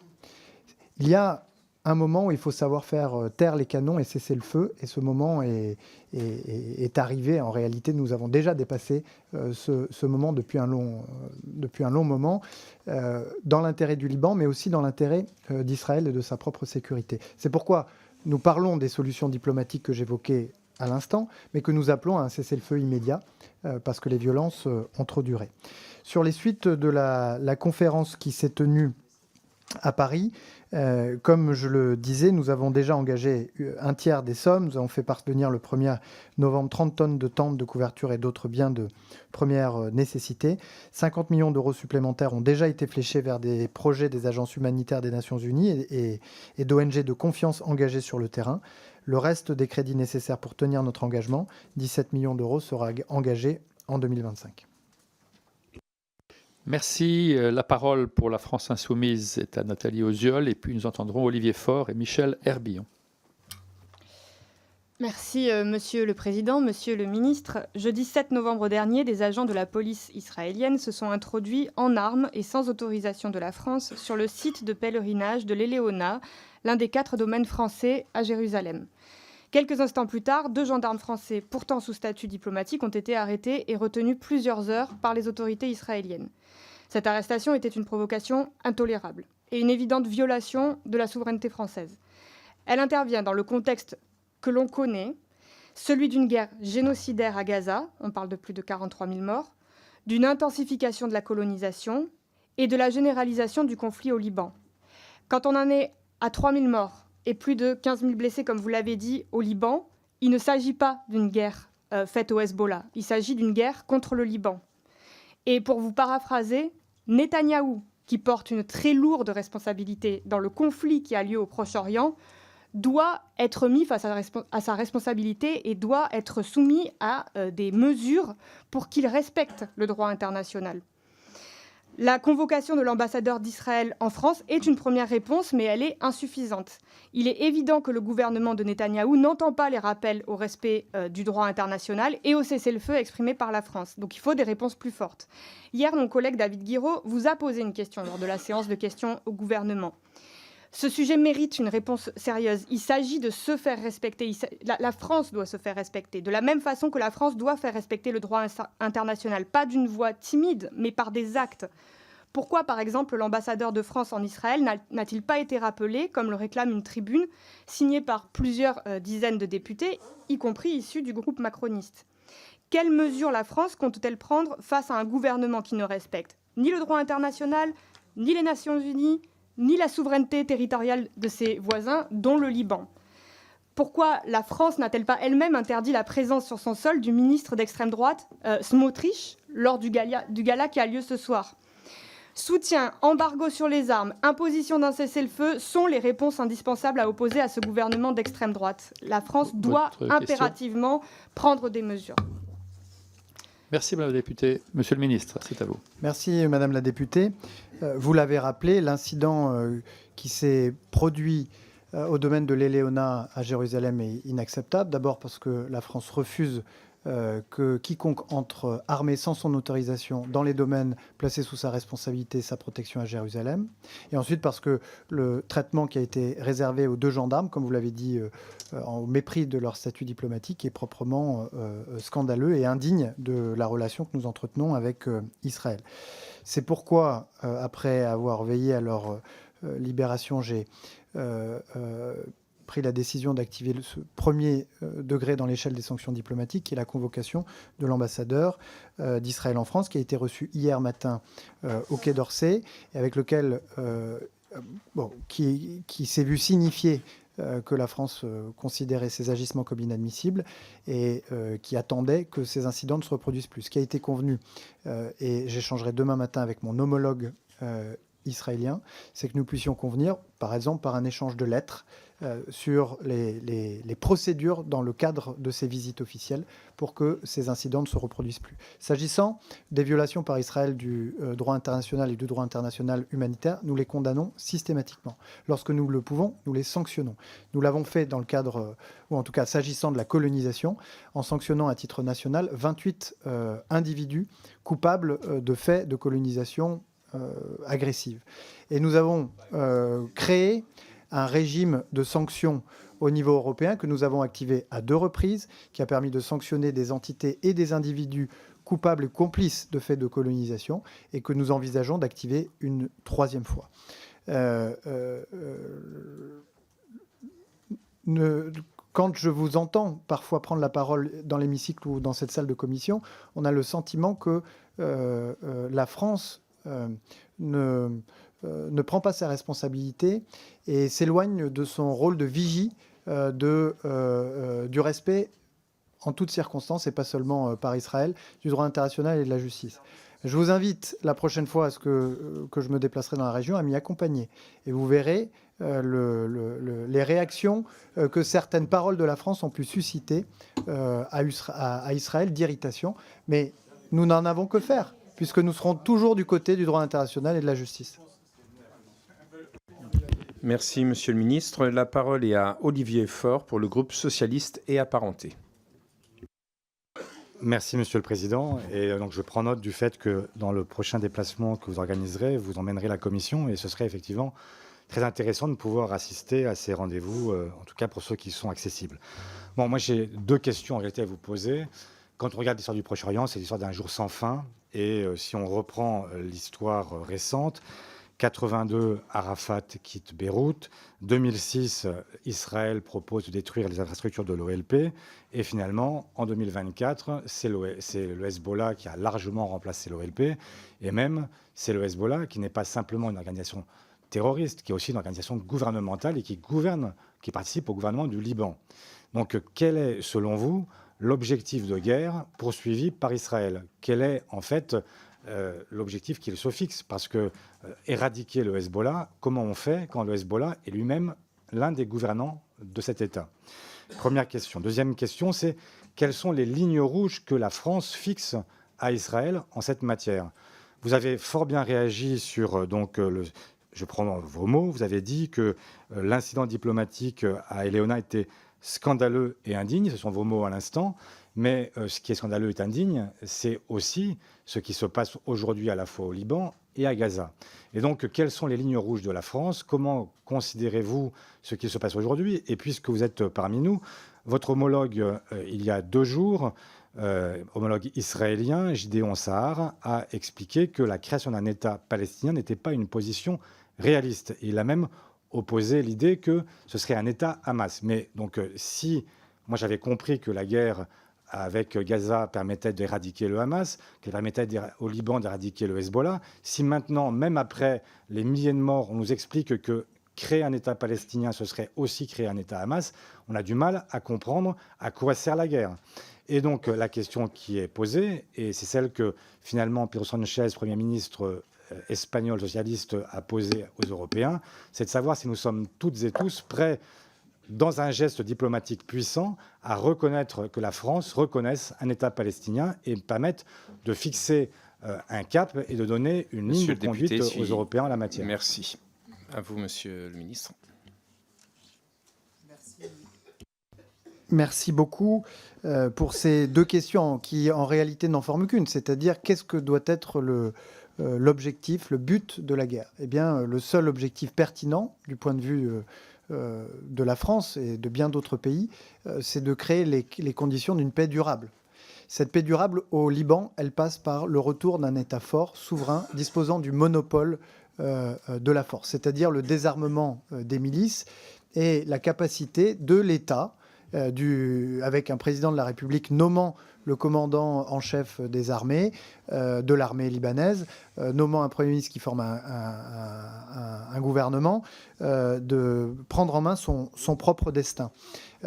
Il y a un moment où il faut savoir faire taire les canons et cesser le feu, et ce moment est arrivé. En réalité, nous avons déjà dépassé ce moment depuis un long moment, dans l'intérêt du Liban, mais aussi dans l'intérêt d'Israël et de sa propre sécurité. C'est pourquoi nous parlons des solutions diplomatiques que j'évoquais à l'instant, mais que nous appelons à un cessez-le-feu immédiat, parce que les violences ont trop duré. Sur les suites de la conférence qui s'est tenue à Paris, comme je le disais, nous avons déjà engagé un tiers des sommes. Nous avons fait parvenir le 1er novembre 30 tonnes de tentes de couverture et d'autres biens de première nécessité. 50 millions d'euros supplémentaires ont déjà été fléchés vers des projets des agences humanitaires des Nations Unies et d'ONG de confiance engagées sur le terrain. Le reste des crédits nécessaires pour tenir notre engagement, 17 millions d'euros, sera engagé en 2025. Merci. La parole pour la France Insoumise est à Nathalie Osiol, et puis nous entendrons Olivier Faure et Michel Herbillon. Merci, Monsieur le Président, Monsieur le Ministre. Jeudi 7 novembre dernier, des agents de la police israélienne se sont introduits en armes et sans autorisation de la France sur le site de pèlerinage de l'Éléona, l'un des 4 domaines français à Jérusalem. Quelques instants plus tard, 2 gendarmes français, pourtant sous statut diplomatique, ont été arrêtés et retenus plusieurs heures par les autorités israéliennes. Cette arrestation était une provocation intolérable et une évidente violation de la souveraineté française. Elle intervient dans le contexte que l'on connaît, celui d'une guerre génocidaire à Gaza, on parle de plus de 43 000 morts, d'une intensification de la colonisation et de la généralisation du conflit au Liban. Quand on en est à 3 000 morts et plus de 15 000 blessés, comme vous l'avez dit, au Liban, il ne s'agit pas d'une guerre faite au Hezbollah. Il s'agit d'une guerre contre le Liban. Et pour vous paraphraser, Netanyahou, qui porte une très lourde responsabilité dans le conflit qui a lieu au Proche-Orient, doit être mis face à sa responsabilité et doit être soumis à des mesures pour qu'il respecte le droit international. La convocation de l'ambassadeur d'Israël en France est une première réponse, mais elle est insuffisante. Il est évident que le gouvernement de Netanyahou n'entend pas les rappels au respect du droit international et au cessez-le-feu exprimé par la France. Donc il faut des réponses plus fortes. Hier, mon collègue David Guiraud vous a posé une question lors de la séance de questions au gouvernement. Ce sujet mérite une réponse sérieuse. Il s'agit de se faire respecter. La France doit se faire respecter, de la même façon que la France doit faire respecter le droit international, pas d'une voix timide, mais par des actes. Pourquoi, par exemple, l'ambassadeur de France en Israël n'a-t-il pas été rappelé, comme le réclame une tribune signée par plusieurs dizaines de députés, y compris issus du groupe macroniste? Quelles mesures la France compte-t-elle prendre face à un gouvernement qui ne respecte ni le droit international, ni les Nations Unies, ni la souveraineté territoriale de ses voisins, dont le Liban? Pourquoi la France n'a-t-elle pas elle-même interdit la présence sur son sol du ministre d'extrême droite, Smotrich, lors du gala qui a lieu ce soir? Soutien, embargo sur les armes, imposition d'un cessez-le-feu sont les réponses indispensables à opposer à ce gouvernement d'extrême droite. La France doit impérativement prendre des mesures. Merci, Madame la députée. Monsieur le ministre, c'est à vous. Merci, Madame la députée. Vous l'avez rappelé, l'incident qui s'est produit au domaine de l'Éléona à Jérusalem est inacceptable. D'abord parce que la France refuse que quiconque entre armé sans son autorisation dans les domaines placés sous sa responsabilité, sa protection à Jérusalem. Et ensuite parce que le traitement qui a été réservé aux 2 gendarmes, comme vous l'avez dit, au mépris de leur statut diplomatique, est proprement scandaleux et indigne de la relation que nous entretenons avec Israël. C'est pourquoi, après avoir veillé à leur libération, j'ai pris la décision d'activer ce premier degré dans l'échelle des sanctions diplomatiques, qui est la convocation de l'ambassadeur d'Israël en France, qui a été reçu hier matin au Quai d'Orsay, et avec lequel, qui s'est vu signifier que la France considérait ces agissements comme inadmissibles et qui attendait que ces incidents ne se reproduisent plus. Ce qui a été convenu, et j'échangerai demain matin avec mon homologue israélien, c'est que nous puissions convenir, par exemple, par un échange de lettres sur les procédures dans le cadre de ces visites officielles pour que ces incidents ne se reproduisent plus. S'agissant des violations par Israël du droit international et du droit international humanitaire, nous les condamnons systématiquement. Lorsque nous le pouvons, nous les sanctionnons. Nous l'avons fait dans le cadre, ou en tout cas s'agissant de la colonisation, en sanctionnant à titre national 28 individus coupables de faits de colonisation agressive. Et nous avons créé un régime de sanctions au niveau européen que nous avons activé à 2 reprises, qui a permis de sanctionner des entités et des individus coupables et complices de faits de colonisation, et que nous envisageons d'activer une 3e fois. Quand je vous entends parfois prendre la parole dans l'hémicycle ou dans cette salle de commission, on a le sentiment que la France ne prend pas ses responsabilités et s'éloigne de son rôle de vigie du respect en toutes circonstances, et pas seulement par Israël, du droit international et de la justice. Je vous invite la prochaine fois à ce que je me déplacerai dans la région à m'y accompagner. Et vous verrez les réactions que certaines paroles de la France ont pu susciter à Israël d'irritation. Mais nous n'en avons que faire, puisque nous serons toujours du côté du droit international et de la justice. Merci, Monsieur le Ministre. La parole est à Olivier Faure pour le groupe socialiste et apparenté. Merci, Monsieur le Président. Et donc, je prends note du fait que dans le prochain déplacement que vous organiserez, vous emmènerez la Commission, et ce serait effectivement très intéressant de pouvoir assister à ces rendez-vous, en tout cas pour ceux qui sont accessibles. Bon, moi, j'ai 2 questions en réalité à vous poser. Quand on regarde l'histoire du Proche-Orient, c'est l'histoire d'un jour sans fin. Et si on reprend l'histoire récente, 82, Arafat quitte Beyrouth. 2006, Israël propose de détruire les infrastructures de l'OLP. Et finalement, en 2024, c'est le Hezbollah qui a largement remplacé l'OLP. Et même, c'est le Hezbollah qui n'est pas simplement une organisation terroriste, qui est aussi une organisation gouvernementale et qui participe au gouvernement du Liban. Donc, quel est, selon vous, l'objectif de guerre poursuivi par Israël? Quel est, en fait, l'objectif qu'il se fixe? Parce que éradiquer le Hezbollah, comment on fait quand le Hezbollah est lui-même l'un des gouvernants de cet État? Première question. Deuxième question, c'est quelles sont les lignes rouges que la France fixe à Israël en cette matière? Vous avez fort bien réagi sur je prends vos mots, vous avez dit que l'incident diplomatique à Eleona était scandaleux et indigne, ce sont vos mots à l'instant, mais ce qui est scandaleux et indigne, c'est aussi ce qui se passe aujourd'hui à la fois au Liban et à Gaza. Et donc, quelles sont les lignes rouges de la France? Comment considérez-vous ce qui se passe aujourd'hui? Et puisque vous êtes parmi nous, votre homologue, il y a 2 jours, homologue israélien, Gideon Sa'ar, a expliqué que la création d'un État palestinien n'était pas une position réaliste. Et il a même opposé l'idée que ce serait un État Hamas. Mais donc, si moi j'avais compris que la guerre avec Gaza permettait d'éradiquer le Hamas, qu'elle permettait au Liban d'éradiquer le Hezbollah, si maintenant, même après les milliers de morts, on nous explique que créer un État palestinien, ce serait aussi créer un État Hamas, on a du mal à comprendre à quoi sert la guerre. Et donc, la question qui est posée, et c'est celle que finalement Pedro Sánchez, Premier ministre espagnol socialiste, a posée aux Européens, c'est de savoir si nous sommes toutes et tous prêts, dans un geste diplomatique puissant, à reconnaître que la France reconnaisse un État palestinien et permette de fixer un cap et de donner une ligne de conduite aux Européens en la matière. Merci. À vous, Monsieur le Ministre. Merci beaucoup pour ces 2 questions qui, en réalité, n'en forment qu'une, c'est-à-dire qu'est-ce que doit être l'objectif, le but de la guerre? Eh bien, le seul objectif pertinent du point de vue de la France et de bien d'autres pays, c'est de créer les conditions d'une paix durable. Cette paix durable au Liban, elle passe par le retour d'un État fort, souverain, disposant du monopole de la force, c'est-à-dire le désarmement des milices et la capacité de l'État, avec un président de la République nommant le commandant en chef des armées, de l'armée libanaise, nommant un Premier ministre qui forme un gouvernement, de prendre en main son propre destin.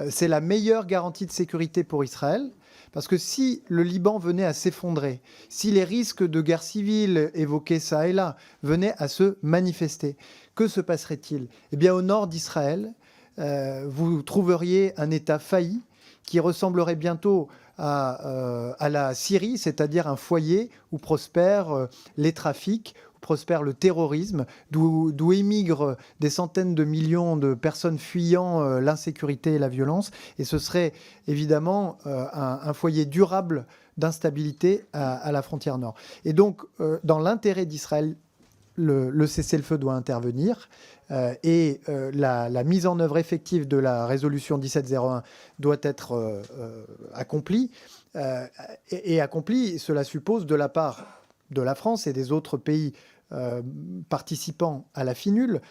C'est la meilleure garantie de sécurité pour Israël, parce que si le Liban venait à s'effondrer, si les risques de guerre civile évoqués ça et là venaient à se manifester, que se passerait-il? Eh bien, au nord d'Israël, vous trouveriez un État failli qui ressemblerait bientôt à la Syrie, c'est-à-dire un foyer où prospèrent les trafics, où prospère le terrorisme, d'où émigrent des centaines de millions de personnes fuyant l'insécurité et la violence. Et ce serait évidemment un foyer durable d'instabilité à la frontière nord. Et donc, dans l'intérêt d'Israël, le cessez-le-feu doit intervenir et la mise en œuvre effective de la résolution 1701 doit être accomplie. Et accomplie, cela suppose de la part de la France et des autres pays participants à la FINUL,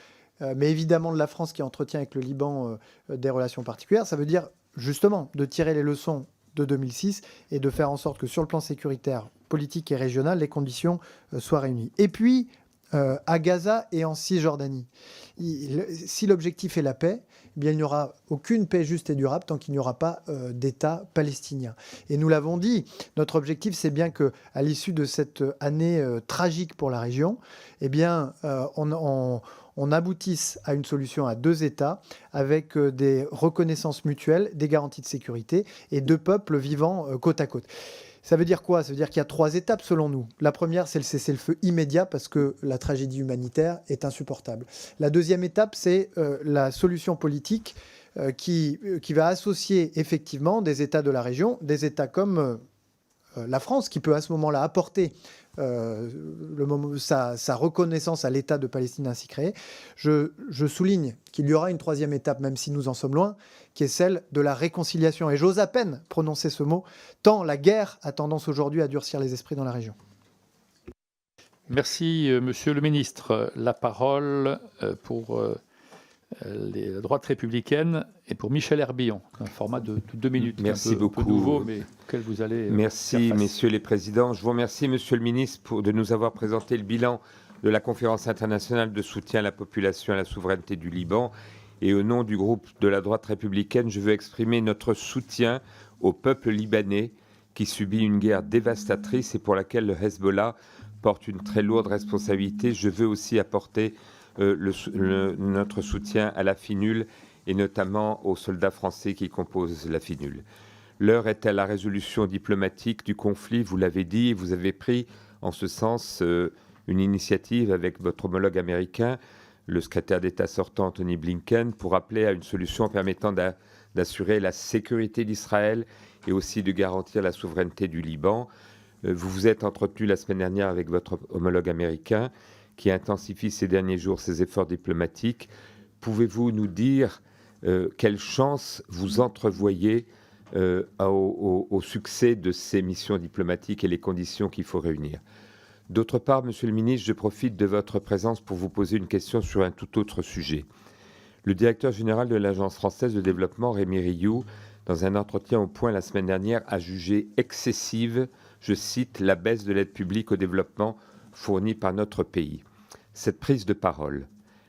mais évidemment de la France qui entretient avec le Liban des relations particulières. Ça veut dire justement de tirer les leçons de 2006 et de faire en sorte que sur le plan sécuritaire, politique et régional, les conditions soient réunies. Et puis, à Gaza et en Cisjordanie. Si l'objectif est la paix, eh bien, il n'y aura aucune paix juste et durable tant qu'il n'y aura pas d'État palestinien. Et nous l'avons dit, notre objectif, c'est bien qu'à l'issue de cette année tragique pour la région, eh bien, on aboutisse à une solution à 2 États avec des reconnaissances mutuelles, des garanties de sécurité et 2 peuples vivant côte à côte. Ça veut dire quoi? Ça veut dire qu'il y a 3 étapes selon nous. La première, c'est le cessez-le-feu immédiat parce que la tragédie humanitaire est insupportable. La deuxième étape, c'est la solution politique qui va associer effectivement des États de la région, des États comme la France qui peut à ce moment-là apporter sa reconnaissance à l'État de Palestine ainsi créé. Je souligne qu'il y aura une 3e étape, même si nous en sommes loin, qui est celle de la réconciliation. Et j'ose à peine prononcer ce mot, tant la guerre a tendance aujourd'hui à durcir les esprits dans la région. Merci, Monsieur le Ministre. La parole pour la droite républicaine et pour Michel Herbillon, un format de 2 minutes. Merci beaucoup. Un peu nouveau, mais auquel vous allez Merci, faire face. messieurs les présidents. Je vous remercie, Monsieur le Ministre, de nous avoir présenté le bilan de la conférence internationale de soutien à la population et à la souveraineté du Liban. Et au nom du groupe de la droite républicaine, je veux exprimer notre soutien au peuple libanais qui subit une guerre dévastatrice et pour laquelle le Hezbollah porte une très lourde responsabilité. Je veux aussi apporter notre soutien à la FINUL et notamment aux soldats français qui composent la FINUL. L'heure est à la résolution diplomatique du conflit, vous l'avez dit, vous avez pris en ce sens une initiative avec votre homologue américain, le secrétaire d'État sortant Anthony Blinken, pour appeler à une solution permettant d'assurer la sécurité d'Israël et aussi de garantir la souveraineté du Liban. Vous vous êtes entretenu la semaine dernière avec votre homologue américain qui intensifie ces derniers jours ses efforts diplomatiques. Pouvez-vous nous dire quelle chance vous entrevoyez au succès de ces missions diplomatiques et les conditions qu'il faut réunir? D'autre part, Monsieur le ministre, je profite de votre présence pour vous poser une question sur un tout autre sujet. Le directeur général de l'Agence française de développement, Rémi Rioux, dans un entretien au Point la semaine dernière, a jugé excessive, je cite, la baisse de l'aide publique au développement fournie par notre pays. Cette prise de parole,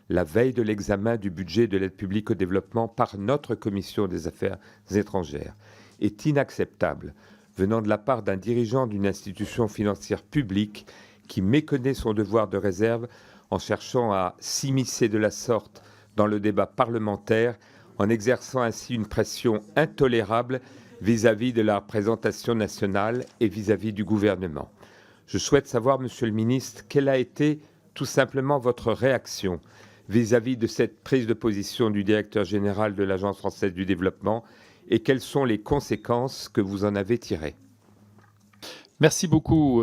la veille de l'examen du budget de l'aide publique au développement par notre Commission des Affaires étrangères, est inacceptable, venant de la part d'un dirigeant d'une institution financière publique qui méconnaît son devoir de réserve en cherchant à s'immiscer de la sorte dans le débat parlementaire, en exerçant ainsi une pression intolérable vis-à-vis de la représentation nationale et vis-à-vis du gouvernement. Je souhaite savoir, Monsieur le ministre, quelle a été tout simplement votre réaction vis-à-vis de cette prise de position du directeur général de l'Agence française du développement et quelles sont les conséquences que vous en avez tirées. Merci beaucoup,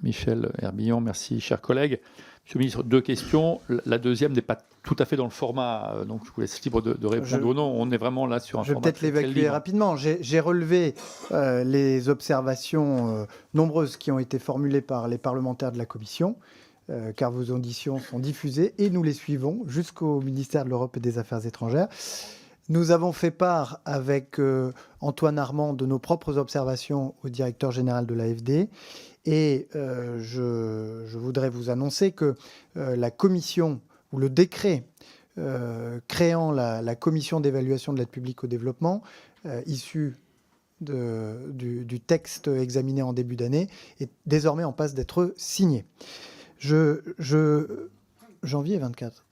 Michel Herbillon. Merci, chers collègues. Monsieur le ministre, 2 questions. La deuxième n'est pas tout à fait dans le format, donc je vous laisse libre de répondre ou non. On est vraiment là sur un format. Je vais peut-être l'évacuer rapidement. J'ai relevé les observations nombreuses qui ont été formulées par les parlementaires de la Commission, car vos auditions sont diffusées et nous les suivons jusqu'au ministère de l'Europe et des Affaires étrangères. Nous avons fait part avec Antoine Armand de nos propres observations au directeur général de l'AFD et je voudrais vous annoncer que la commission ou le décret créant la commission d'évaluation de l'aide publique au développement issu du texte examiné en début d'année est désormais en passe d'être signé. Janvier 24.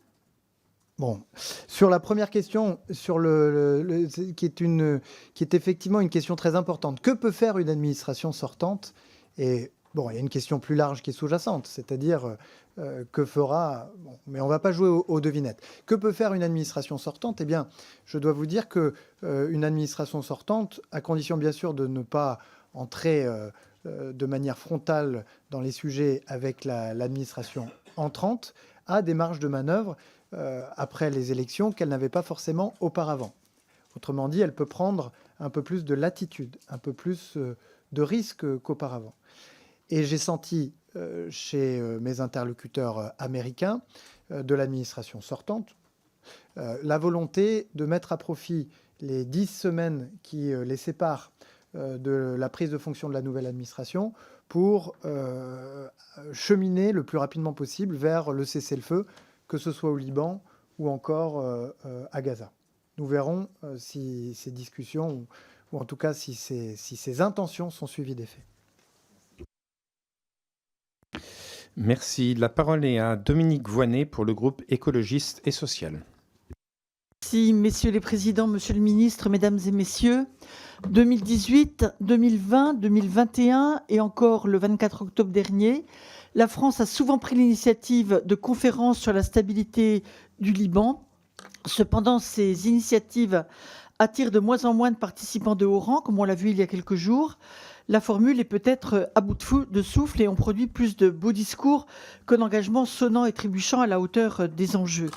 Bon, sur la première question, sur qui est effectivement une question très importante. Que peut faire une administration sortante? Et bon, il y a une question plus large qui est sous-jacente, c'est-à-dire que fera... Bon, mais on ne va pas jouer aux devinettes. Que peut faire une administration sortante? Eh bien, je dois vous dire qu'une administration sortante, à condition bien sûr de ne pas entrer de manière frontale dans les sujets avec l'administration entrante, a des marges de manœuvre après les élections qu'elle n'avait pas forcément auparavant. Autrement dit, elle peut prendre un peu plus de latitude, un peu plus de risque qu'auparavant. Et j'ai senti chez mes interlocuteurs américains de l'administration sortante la volonté de mettre à profit les 10 semaines qui les séparent de la prise de fonction de la nouvelle administration pour cheminer le plus rapidement possible vers le cessez-le-feu, que ce soit au Liban ou encore à Gaza. Nous verrons si ces discussions, ou en tout cas si ces intentions sont suivies d'effets. Merci. La parole est à Dominique Voynet pour le groupe écologiste et social. Merci, messieurs les présidents, monsieur le ministre, mesdames et messieurs. 2018, 2020, 2021 et encore le 24 octobre dernier, la France a souvent pris l'initiative de conférences sur la stabilité du Liban. Cependant, ces initiatives attirent de moins en moins de participants de haut rang, comme on l'a vu il y a quelques jours. La formule est peut-être à bout de souffle et on produit plus de beaux discours que d'engagements sonnants et trébuchants à la hauteur des enjeux.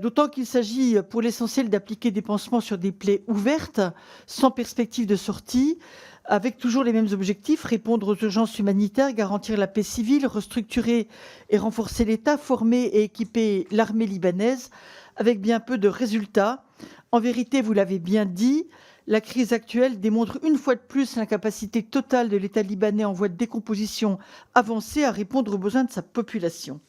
D'autant qu'il s'agit pour l'essentiel d'appliquer des pansements sur des plaies ouvertes, sans perspective de sortie, avec toujours les mêmes objectifs: répondre aux urgences humanitaires, garantir la paix civile, restructurer et renforcer l'État, former et équiper l'armée libanaise, avec bien peu de résultats. En vérité, vous l'avez bien dit, La crise actuelle démontre une fois de plus l'incapacité totale de l'État libanais en voie de décomposition avancée à répondre aux besoins de sa population.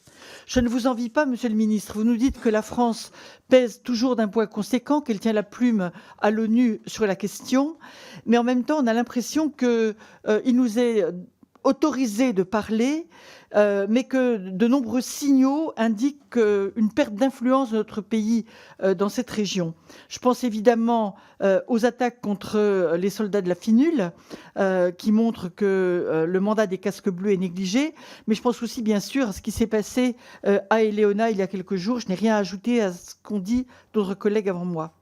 Je ne vous envie pas, Monsieur le Ministre. Vous nous dites que la France pèse toujours d'un poids conséquent, qu'elle tient la plume à l'ONU sur la question, mais en même temps, on a l'impression qu'il nous est autorisé de parler, mais que de nombreux signaux indiquent une perte d'influence de notre pays dans cette région. Je pense évidemment aux attaques contre les soldats de la FINUL, qui montrent que le mandat des casques bleus est négligé, mais je pense aussi bien sûr à ce qui s'est passé à Eleona il y a quelques jours. Je n'ai rien à ajouter à ce qu'ont dit d'autres collègues avant moi.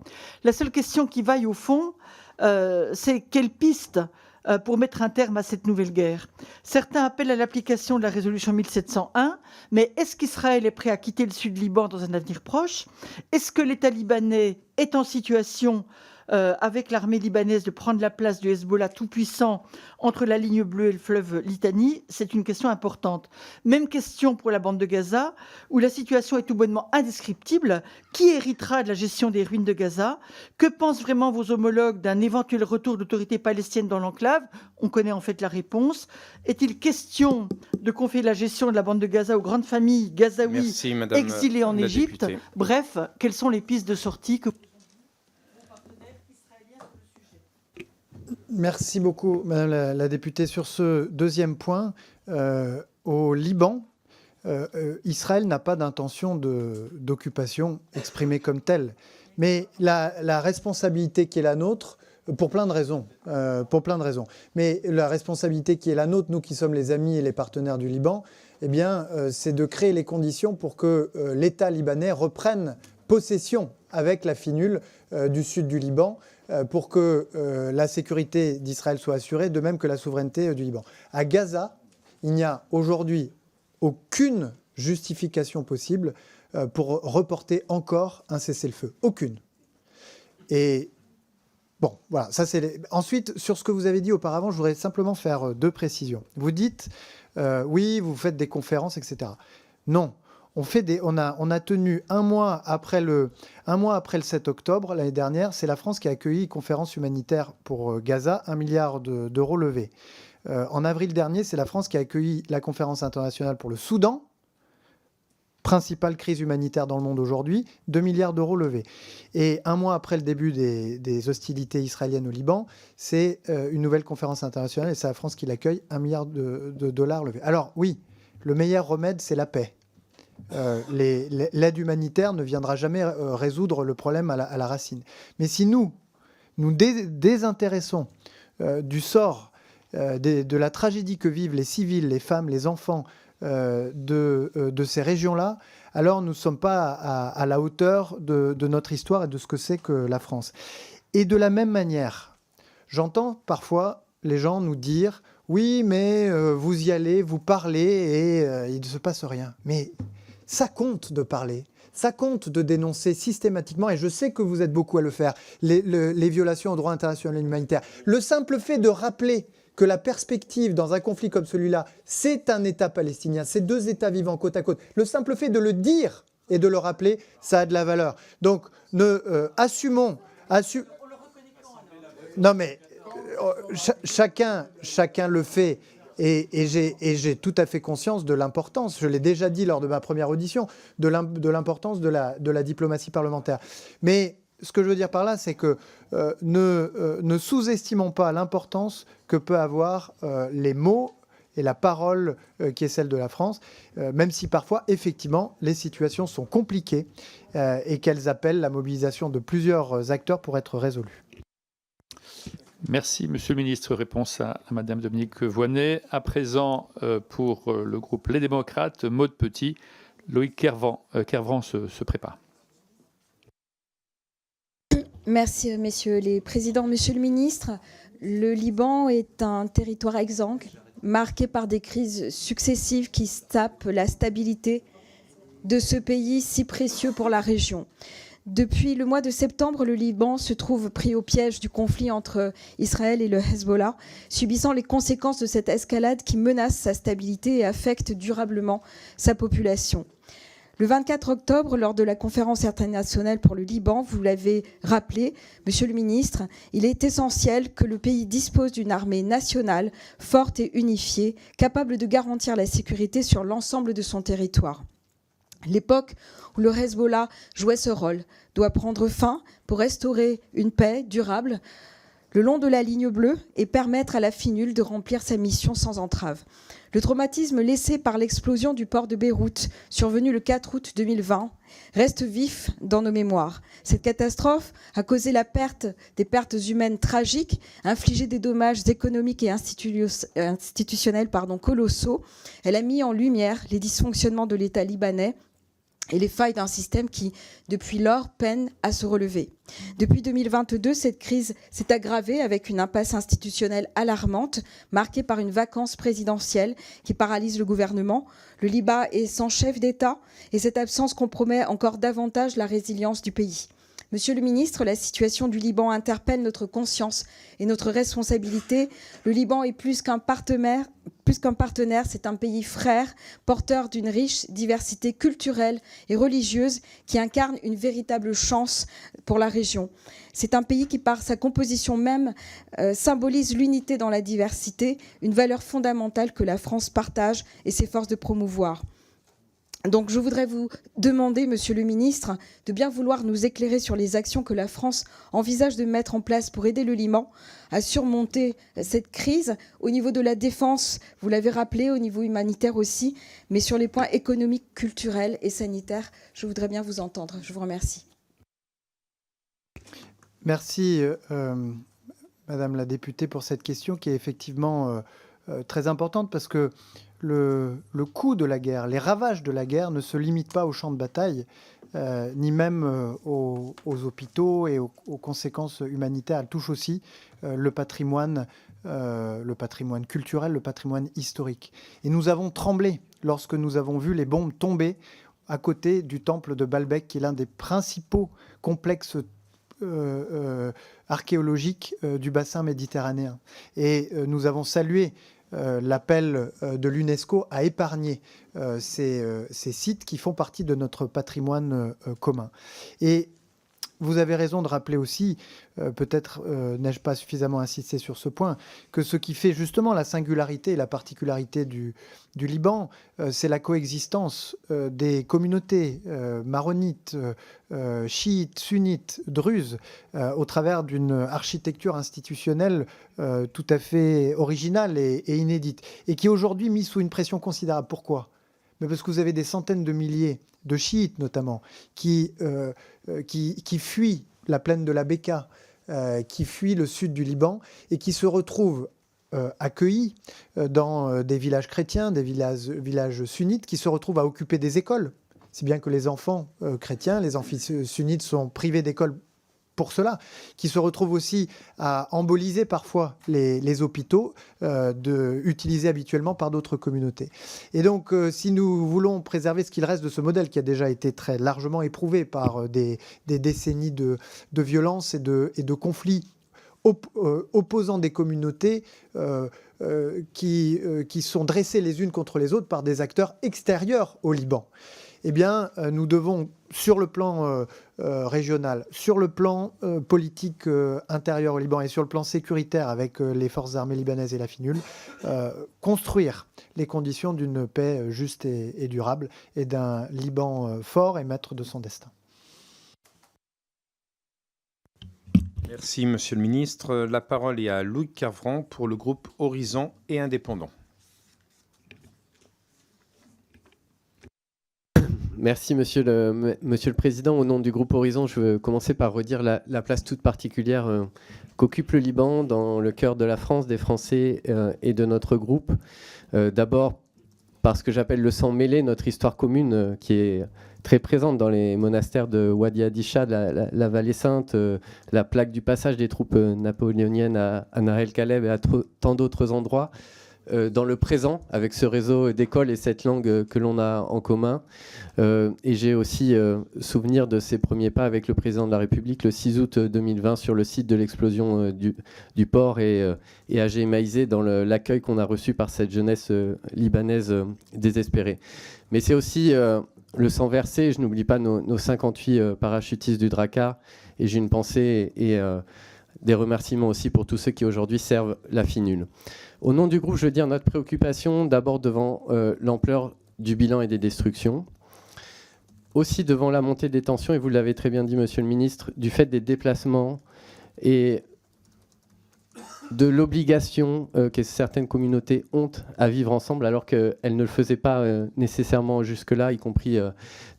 La seule question qui vaille au fond, c'est quelle piste pour mettre un terme à cette nouvelle guerre. Certains appellent à l'application de la résolution 1701, mais est-ce qu'Israël est prêt à quitter le sud Liban dans un avenir proche? Est-ce que l'État libanais est en situation, avec l'armée libanaise, de prendre la place du Hezbollah tout-puissant entre la ligne bleue et le fleuve Litanie? C'est une question importante. Même question pour la bande de Gaza, où la situation est tout bonnement indescriptible. Qui héritera de la gestion des ruines de Gaza? Que pensent vraiment vos homologues d'un éventuel retour d'autorité palestinienne dans l'enclave? On connaît en fait la réponse. Est-il question de confier la gestion de la bande de Gaza aux grandes familles gazaouis exilées en Égypte? Bref, quelles sont les pistes de sortie que... Merci beaucoup, Madame la députée. Sur ce deuxième point, au Liban, Israël n'a pas d'intention d'occupation exprimée comme telle. Mais la responsabilité qui est la nôtre, pour plein de raisons, mais la responsabilité qui est la nôtre, nous qui sommes les amis et les partenaires du Liban, eh bien, c'est de créer les conditions pour que l'État libanais reprenne possession avec la FINUL du sud du Liban, pour que la sécurité d'Israël soit assurée, de même que la souveraineté du Liban. À Gaza, il n'y a aujourd'hui aucune justification possible pour reporter encore un cessez-le-feu. Aucune. Et bon, voilà. Ça, c'est Ensuite, sur ce que vous avez dit auparavant, je voudrais simplement faire deux précisions. Vous dites, oui, vous faites des conférences, etc. Non. On a tenu un mois après le 7 octobre l'année dernière, c'est la France qui a accueilli une conférence humanitaire pour Gaza, 1 milliard d'euros levés. En avril dernier, c'est la France qui a accueilli la conférence internationale pour le Soudan, principale crise humanitaire dans le monde aujourd'hui, 2 milliards d'euros levés. Et un mois après le début des hostilités israéliennes au Liban, c'est une nouvelle conférence internationale et c'est la France qui l'accueille, 1 milliard de dollars levés. Alors oui, le meilleur remède, c'est la paix. L'aide humanitaire ne viendra jamais résoudre le problème à la racine. Mais si nous désintéressons du sort, de la tragédie que vivent les civils, les femmes, les enfants de ces régions-là, alors nous ne sommes pas à la hauteur de notre histoire et de ce que c'est que la France. Et de la même manière, j'entends parfois les gens nous dire « Oui, mais vous y allez, vous parlez et il ne se passe rien. » Mais ça compte de parler, ça compte de dénoncer systématiquement, et je sais que vous êtes beaucoup à le faire, les violations au droit international humanitaire. Le simple fait de rappeler que la perspective dans un conflit comme celui-là, c'est un État palestinien, c'est deux États vivant côte à côte. Le simple fait de le dire et de le rappeler, ça a de la valeur. Donc, assumons... Non mais, chacun le fait. Et j'ai tout à fait conscience de l'importance, je l'ai déjà dit lors de ma première audition, de l'importance de la diplomatie parlementaire. Mais ce que je veux dire par là, c'est que ne sous-estimons pas l'importance que peut avoir les mots et la parole qui est celle de la France, même si parfois, effectivement, les situations sont compliquées et qu'elles appellent la mobilisation de plusieurs acteurs pour être résolues. Merci, Monsieur le Ministre. Réponse à Madame Dominique Voynet. À présent, pour le groupe Les Démocrates, Maude Petit, Loïc Kervran se prépare. Merci, messieurs les présidents. Monsieur le ministre, le Liban est un territoire exsangue, marqué par des crises successives qui sapent la stabilité de ce pays si précieux pour la région. Depuis le mois de septembre, le Liban se trouve pris au piège du conflit entre Israël et le Hezbollah, subissant les conséquences de cette escalade qui menace sa stabilité et affecte durablement sa population. Le 24 octobre, lors de la conférence internationale pour le Liban, vous l'avez rappelé, Monsieur le ministre, il est essentiel que le pays dispose d'une armée nationale forte et unifiée, capable de garantir la sécurité sur l'ensemble de son territoire. L'époque où le Hezbollah jouait ce rôle doit prendre fin pour restaurer une paix durable le long de la ligne bleue et permettre à la FINUL de remplir sa mission sans entrave. Le traumatisme laissé par l'explosion du port de Beyrouth, survenue le 4 août 2020, reste vif dans nos mémoires. Cette catastrophe a causé des pertes humaines tragiques, infligé des dommages économiques et institutionnels colossaux. Elle a mis en lumière les dysfonctionnements de l'État libanais et les failles d'un système qui, depuis lors, peine à se relever. Depuis 2022, cette crise s'est aggravée avec une impasse institutionnelle alarmante, marquée par une vacance présidentielle qui paralyse le gouvernement. Le Liban est sans chef d'État et cette absence compromet encore davantage la résilience du pays. Monsieur le ministre, la situation du Liban interpelle notre conscience et notre responsabilité. Le Liban est plus qu'un partenaire, c'est un pays frère, porteur d'une riche diversité culturelle et religieuse qui incarne une véritable chance pour la région. C'est un pays qui, par sa composition même, symbolise l'unité dans la diversité, une valeur fondamentale que la France partage et s'efforce de promouvoir. Donc je voudrais vous demander, Monsieur le ministre, de bien vouloir nous éclairer sur les actions que la France envisage de mettre en place pour aider le Liban à surmonter cette crise au niveau de la défense, vous l'avez rappelé, au niveau humanitaire aussi, mais sur les points économiques, culturels et sanitaires. Je voudrais bien vous entendre. Je vous remercie. Merci, Madame la députée, pour cette question qui est effectivement très importante parce que le coût de la guerre, les ravages de la guerre ne se limitent pas aux champs de bataille, ni même aux hôpitaux et aux conséquences humanitaires. Elle touche aussi le patrimoine culturel, le patrimoine historique. Et nous avons tremblé lorsque nous avons vu les bombes tomber à côté du temple de Baalbek, qui est l'un des principaux complexes archéologiques du bassin méditerranéen. Et nous avons salué l'appel de l'UNESCO à épargner ces sites qui font partie de notre patrimoine commun. Et vous avez raison de rappeler aussi, peut-être n'ai-je pas suffisamment insisté sur ce point, que ce qui fait justement la singularité et la particularité du Liban, c'est la coexistence des communautés maronites, chiites, sunnites, druzes, au travers d'une architecture institutionnelle tout à fait originale et inédite, et qui est aujourd'hui mise sous une pression considérable. Pourquoi ? Mais parce que vous avez des centaines de milliers de chiites notamment qui fuient la plaine de la Bekaa, qui fuient le sud du Liban et qui se retrouvent accueillis dans des villages chrétiens, des villages sunnites, qui se retrouvent à occuper des écoles. Si bien que les enfants chrétiens, les enfants sunnites sont privés d'école pour cela, qui se retrouvent aussi à emboliser parfois les hôpitaux utilisés habituellement par d'autres communautés. Et donc, si nous voulons préserver ce qu'il reste de ce modèle qui a déjà été très largement éprouvé par des décennies de violence et de conflits opposant des communautés qui sont dressées les unes contre les autres par des acteurs extérieurs au Liban, eh bien, nous devons, sur le plan régional, sur le plan politique intérieur au Liban et sur le plan sécuritaire avec les forces armées libanaises et la FINUL, construire les conditions d'une paix juste et durable et d'un Liban fort et maître de son destin. Merci, Monsieur le Ministre. La parole est à Louis Cavran pour le groupe Horizon et Indépendants. Merci, Monsieur le Président. Au nom du groupe Horizon, je veux commencer par redire la place toute particulière qu'occupe le Liban dans le cœur de la France, des Français et de notre groupe. D'abord, parce que j'appelle le sang mêlé, notre histoire commune qui est très présente dans les monastères de Wadi Hadisha, la Vallée Sainte, la plaque du passage des troupes napoléoniennes à Nahr el-Kaleb et à tant d'autres endroits. Dans le présent, avec ce réseau d'écoles et cette langue que l'on a en commun. Et j'ai aussi souvenir de ces premiers pas avec le président de la République le 6 août 2020 sur le site de l'explosion du port et à Gémaïsé dans l'accueil qu'on a reçu par cette jeunesse libanaise désespérée. Mais c'est aussi le sang versé, je n'oublie pas nos 58 parachutistes du Drakkar, et j'ai une pensée et des remerciements aussi pour tous ceux qui aujourd'hui servent la FINUL. Au nom du groupe, je veux dire notre préoccupation d'abord devant l'ampleur du bilan et des destructions, aussi devant la montée des tensions, et vous l'avez très bien dit, Monsieur le Ministre, du fait des déplacements et de l'obligation que certaines communautés ont à vivre ensemble alors qu'elles ne le faisaient pas nécessairement jusque-là, y compris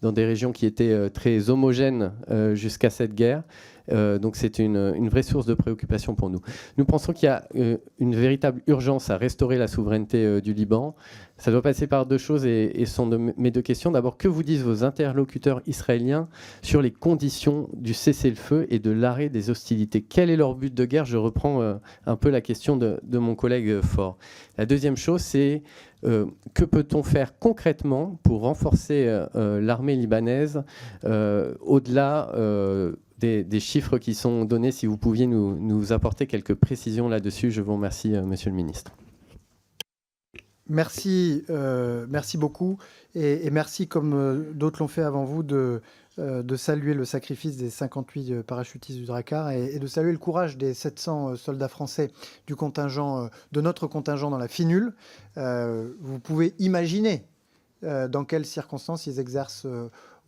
dans des régions qui étaient très homogènes jusqu'à cette guerre. Donc c'est une vraie source de préoccupation pour nous. Nous pensons qu'il y a une véritable urgence à restaurer la souveraineté du Liban. Ça doit passer par deux choses et sont mes deux questions. D'abord, que vous disent vos interlocuteurs israéliens sur les conditions du cessez-le-feu et de l'arrêt des hostilités? Quel est leur but de guerre? Je reprends un peu la question de mon collègue Faure. La deuxième chose, c'est que peut-on faire concrètement pour renforcer l'armée libanaise au-delà des chiffres qui sont donnés? Si vous pouviez nous apporter quelques précisions là-dessus, je vous remercie, Monsieur le Ministre. Merci, merci beaucoup. Et merci, comme d'autres l'ont fait avant vous, de saluer le sacrifice des 58 parachutistes du Drakkar et de saluer le courage des 700 soldats français du contingent, de notre contingent dans la FINUL. Vous pouvez imaginer dans quelles circonstances ils exercent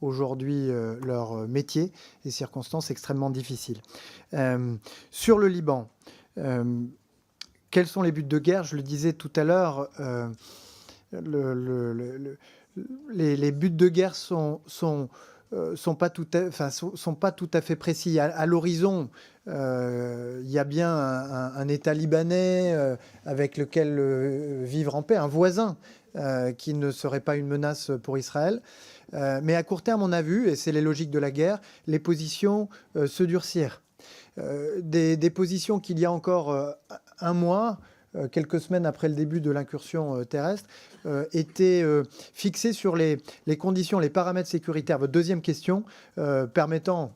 aujourd'hui leur métier, des circonstances extrêmement difficiles. Sur le Liban, quels sont les buts de guerre? Je le disais tout à l'heure, les buts de guerre sont pas tout à fait précis. À l'horizon, il y a bien un État libanais avec lequel vivre en paix, un voisin qui ne serait pas une menace pour Israël. Mais à court terme, on a vu, et c'est les logiques de la guerre, les positions se durcir. Des positions qu'il y a encore un mois, quelques semaines après le début de l'incursion terrestre, étaient fixées sur les conditions, les paramètres sécuritaires. Votre deuxième question, permettant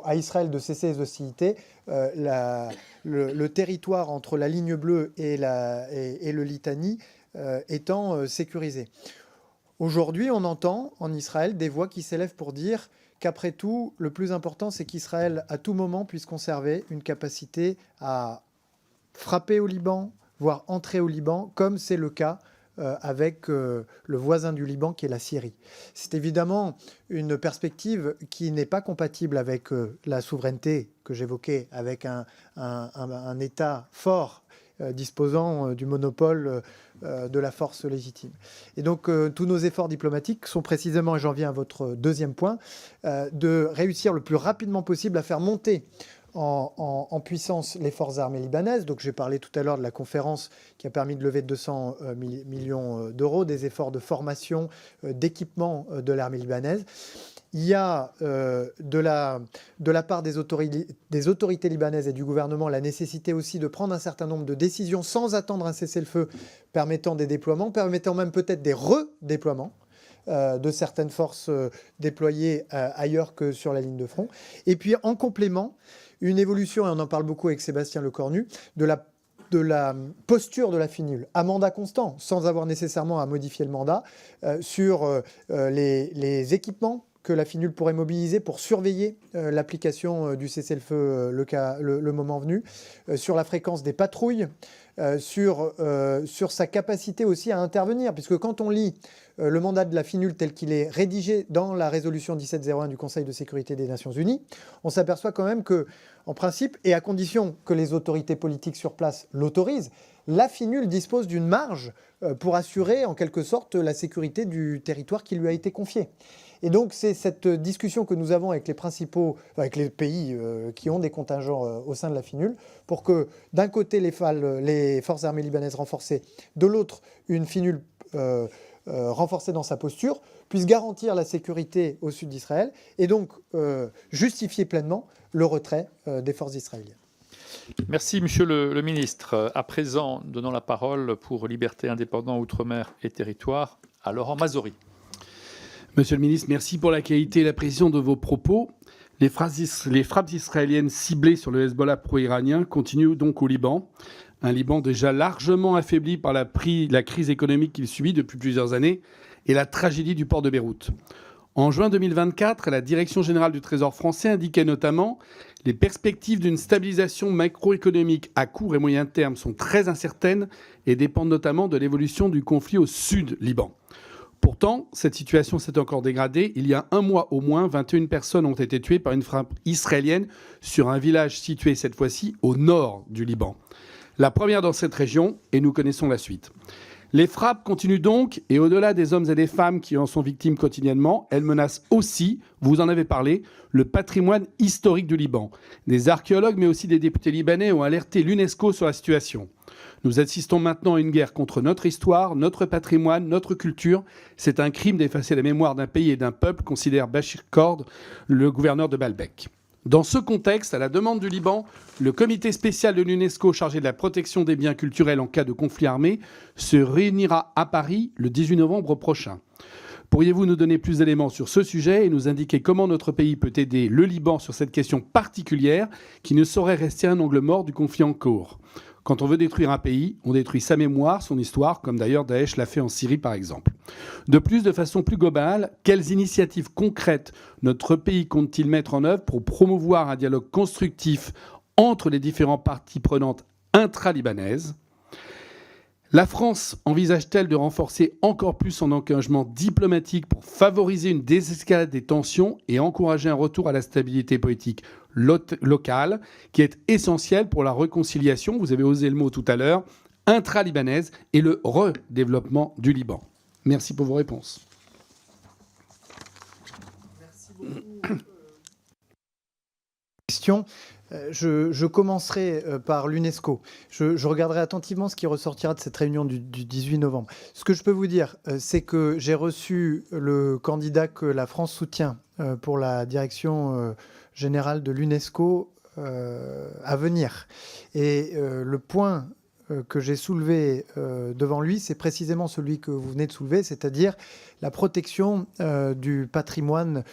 à Israël de cesser les hostilités, le territoire entre la ligne bleue et le Litani étant sécurisé. Aujourd'hui, on entend en Israël des voix qui s'élèvent pour dire qu'après tout, le plus important, c'est qu'Israël, à tout moment, puisse conserver une capacité à frapper au Liban, voire entrer au Liban, comme c'est le cas avec le voisin du Liban, qui est la Syrie. C'est évidemment une perspective qui n'est pas compatible avec la souveraineté que j'évoquais, avec un État fort disposant du monopole de la force légitime. Et donc, tous nos efforts diplomatiques sont précisément, et j'en viens à votre deuxième point, de réussir le plus rapidement possible à faire monter en puissance les forces armées libanaises. Donc, j'ai parlé tout à l'heure de la conférence qui a permis de lever 200 millions d'euros, des efforts de formation, d'équipement de l'armée libanaise. Il y a de la part des autorités libanaises et du gouvernement la nécessité aussi de prendre un certain nombre de décisions sans attendre un cessez-le-feu permettant des déploiements, permettant même peut-être des redéploiements de certaines forces déployées ailleurs que sur la ligne de front. Et puis en complément, une évolution, et on en parle beaucoup avec Sébastien Lecornu, de la posture de la FINUL, à mandat constant, sans avoir nécessairement à modifier le mandat, sur les équipements que la FINUL pourrait mobiliser pour surveiller l'application du cessez-le-feu le moment venu, sur la fréquence des patrouilles, sur sa capacité aussi à intervenir, puisque quand on lit le mandat de la FINUL tel qu'il est rédigé dans la résolution 1701 du Conseil de sécurité des Nations Unies, on s'aperçoit quand même que, en principe, et à condition que les autorités politiques sur place l'autorisent, la FINUL dispose d'une marge pour assurer en quelque sorte la sécurité du territoire qui lui a été confié. Et donc c'est cette discussion que nous avons avec les pays qui ont des contingents au sein de la FINUL, pour que d'un côté les forces armées libanaises renforcées, de l'autre une FINUL renforcée dans sa posture, puisse garantir la sécurité au sud d'Israël et donc justifier pleinement le retrait des forces israéliennes. Merci, Monsieur le Ministre. À présent, donnons la parole pour Liberté, Indépendants, Outre-mer et Territoires à Laurent Mazory. Monsieur le ministre, merci pour la qualité et la précision de vos propos. Les frappes israéliennes ciblées sur le Hezbollah pro-iranien continuent donc au Liban. Un Liban déjà largement affaibli par la crise économique qu'il subit depuis plusieurs années et la tragédie du port de Beyrouth. En juin 2024, la Direction générale du Trésor français indiquait notamment « Les perspectives d'une stabilisation macroéconomique à court et moyen terme sont très incertaines et dépendent notamment de l'évolution du conflit au sud Liban ». Pourtant, cette situation s'est encore dégradée. Il y a un mois au moins, 21 personnes ont été tuées par une frappe israélienne sur un village situé cette fois-ci au nord du Liban. La première dans cette région, et nous connaissons la suite. Les frappes continuent donc, et au-delà des hommes et des femmes qui en sont victimes quotidiennement, elles menacent aussi, vous en avez parlé, le patrimoine historique du Liban. Des archéologues, mais aussi des députés libanais ont alerté l'UNESCO sur la situation. Nous assistons maintenant à une guerre contre notre histoire, notre patrimoine, notre culture. C'est un crime d'effacer la mémoire d'un pays et d'un peuple, considère Bachir Kord, le gouverneur de Baalbek. Dans ce contexte, à la demande du Liban, le comité spécial de l'UNESCO chargé de la protection des biens culturels en cas de conflit armé se réunira à Paris le 18 novembre prochain. Pourriez-vous nous donner plus d'éléments sur ce sujet et nous indiquer comment notre pays peut aider le Liban sur cette question particulière qui ne saurait rester un angle mort du conflit en cours ? Quand on veut détruire un pays, on détruit sa mémoire, son histoire, comme d'ailleurs Daesh l'a fait en Syrie par exemple. De plus, de façon plus globale, quelles initiatives concrètes notre pays compte-t-il mettre en œuvre pour promouvoir un dialogue constructif entre les différentes parties prenantes intra-libanaises ? La France envisage-t-elle de renforcer encore plus son engagement diplomatique pour favoriser une désescalade des tensions et encourager un retour à la stabilité politique locale, qui est essentielle pour la réconciliation, vous avez osé le mot tout à l'heure, intra-libanaise et le redéveloppement du Liban? Merci pour vos réponses. Merci beaucoup. Question. Je commencerai par l'UNESCO. Je regarderai attentivement ce qui ressortira de cette réunion du 18 novembre. Ce que je peux vous dire, c'est que j'ai reçu le candidat que la France soutient pour la direction générale de l'UNESCO à venir. Et le point que j'ai soulevé devant lui, c'est précisément celui que vous venez de soulever, c'est-à-dire la protection du patrimoine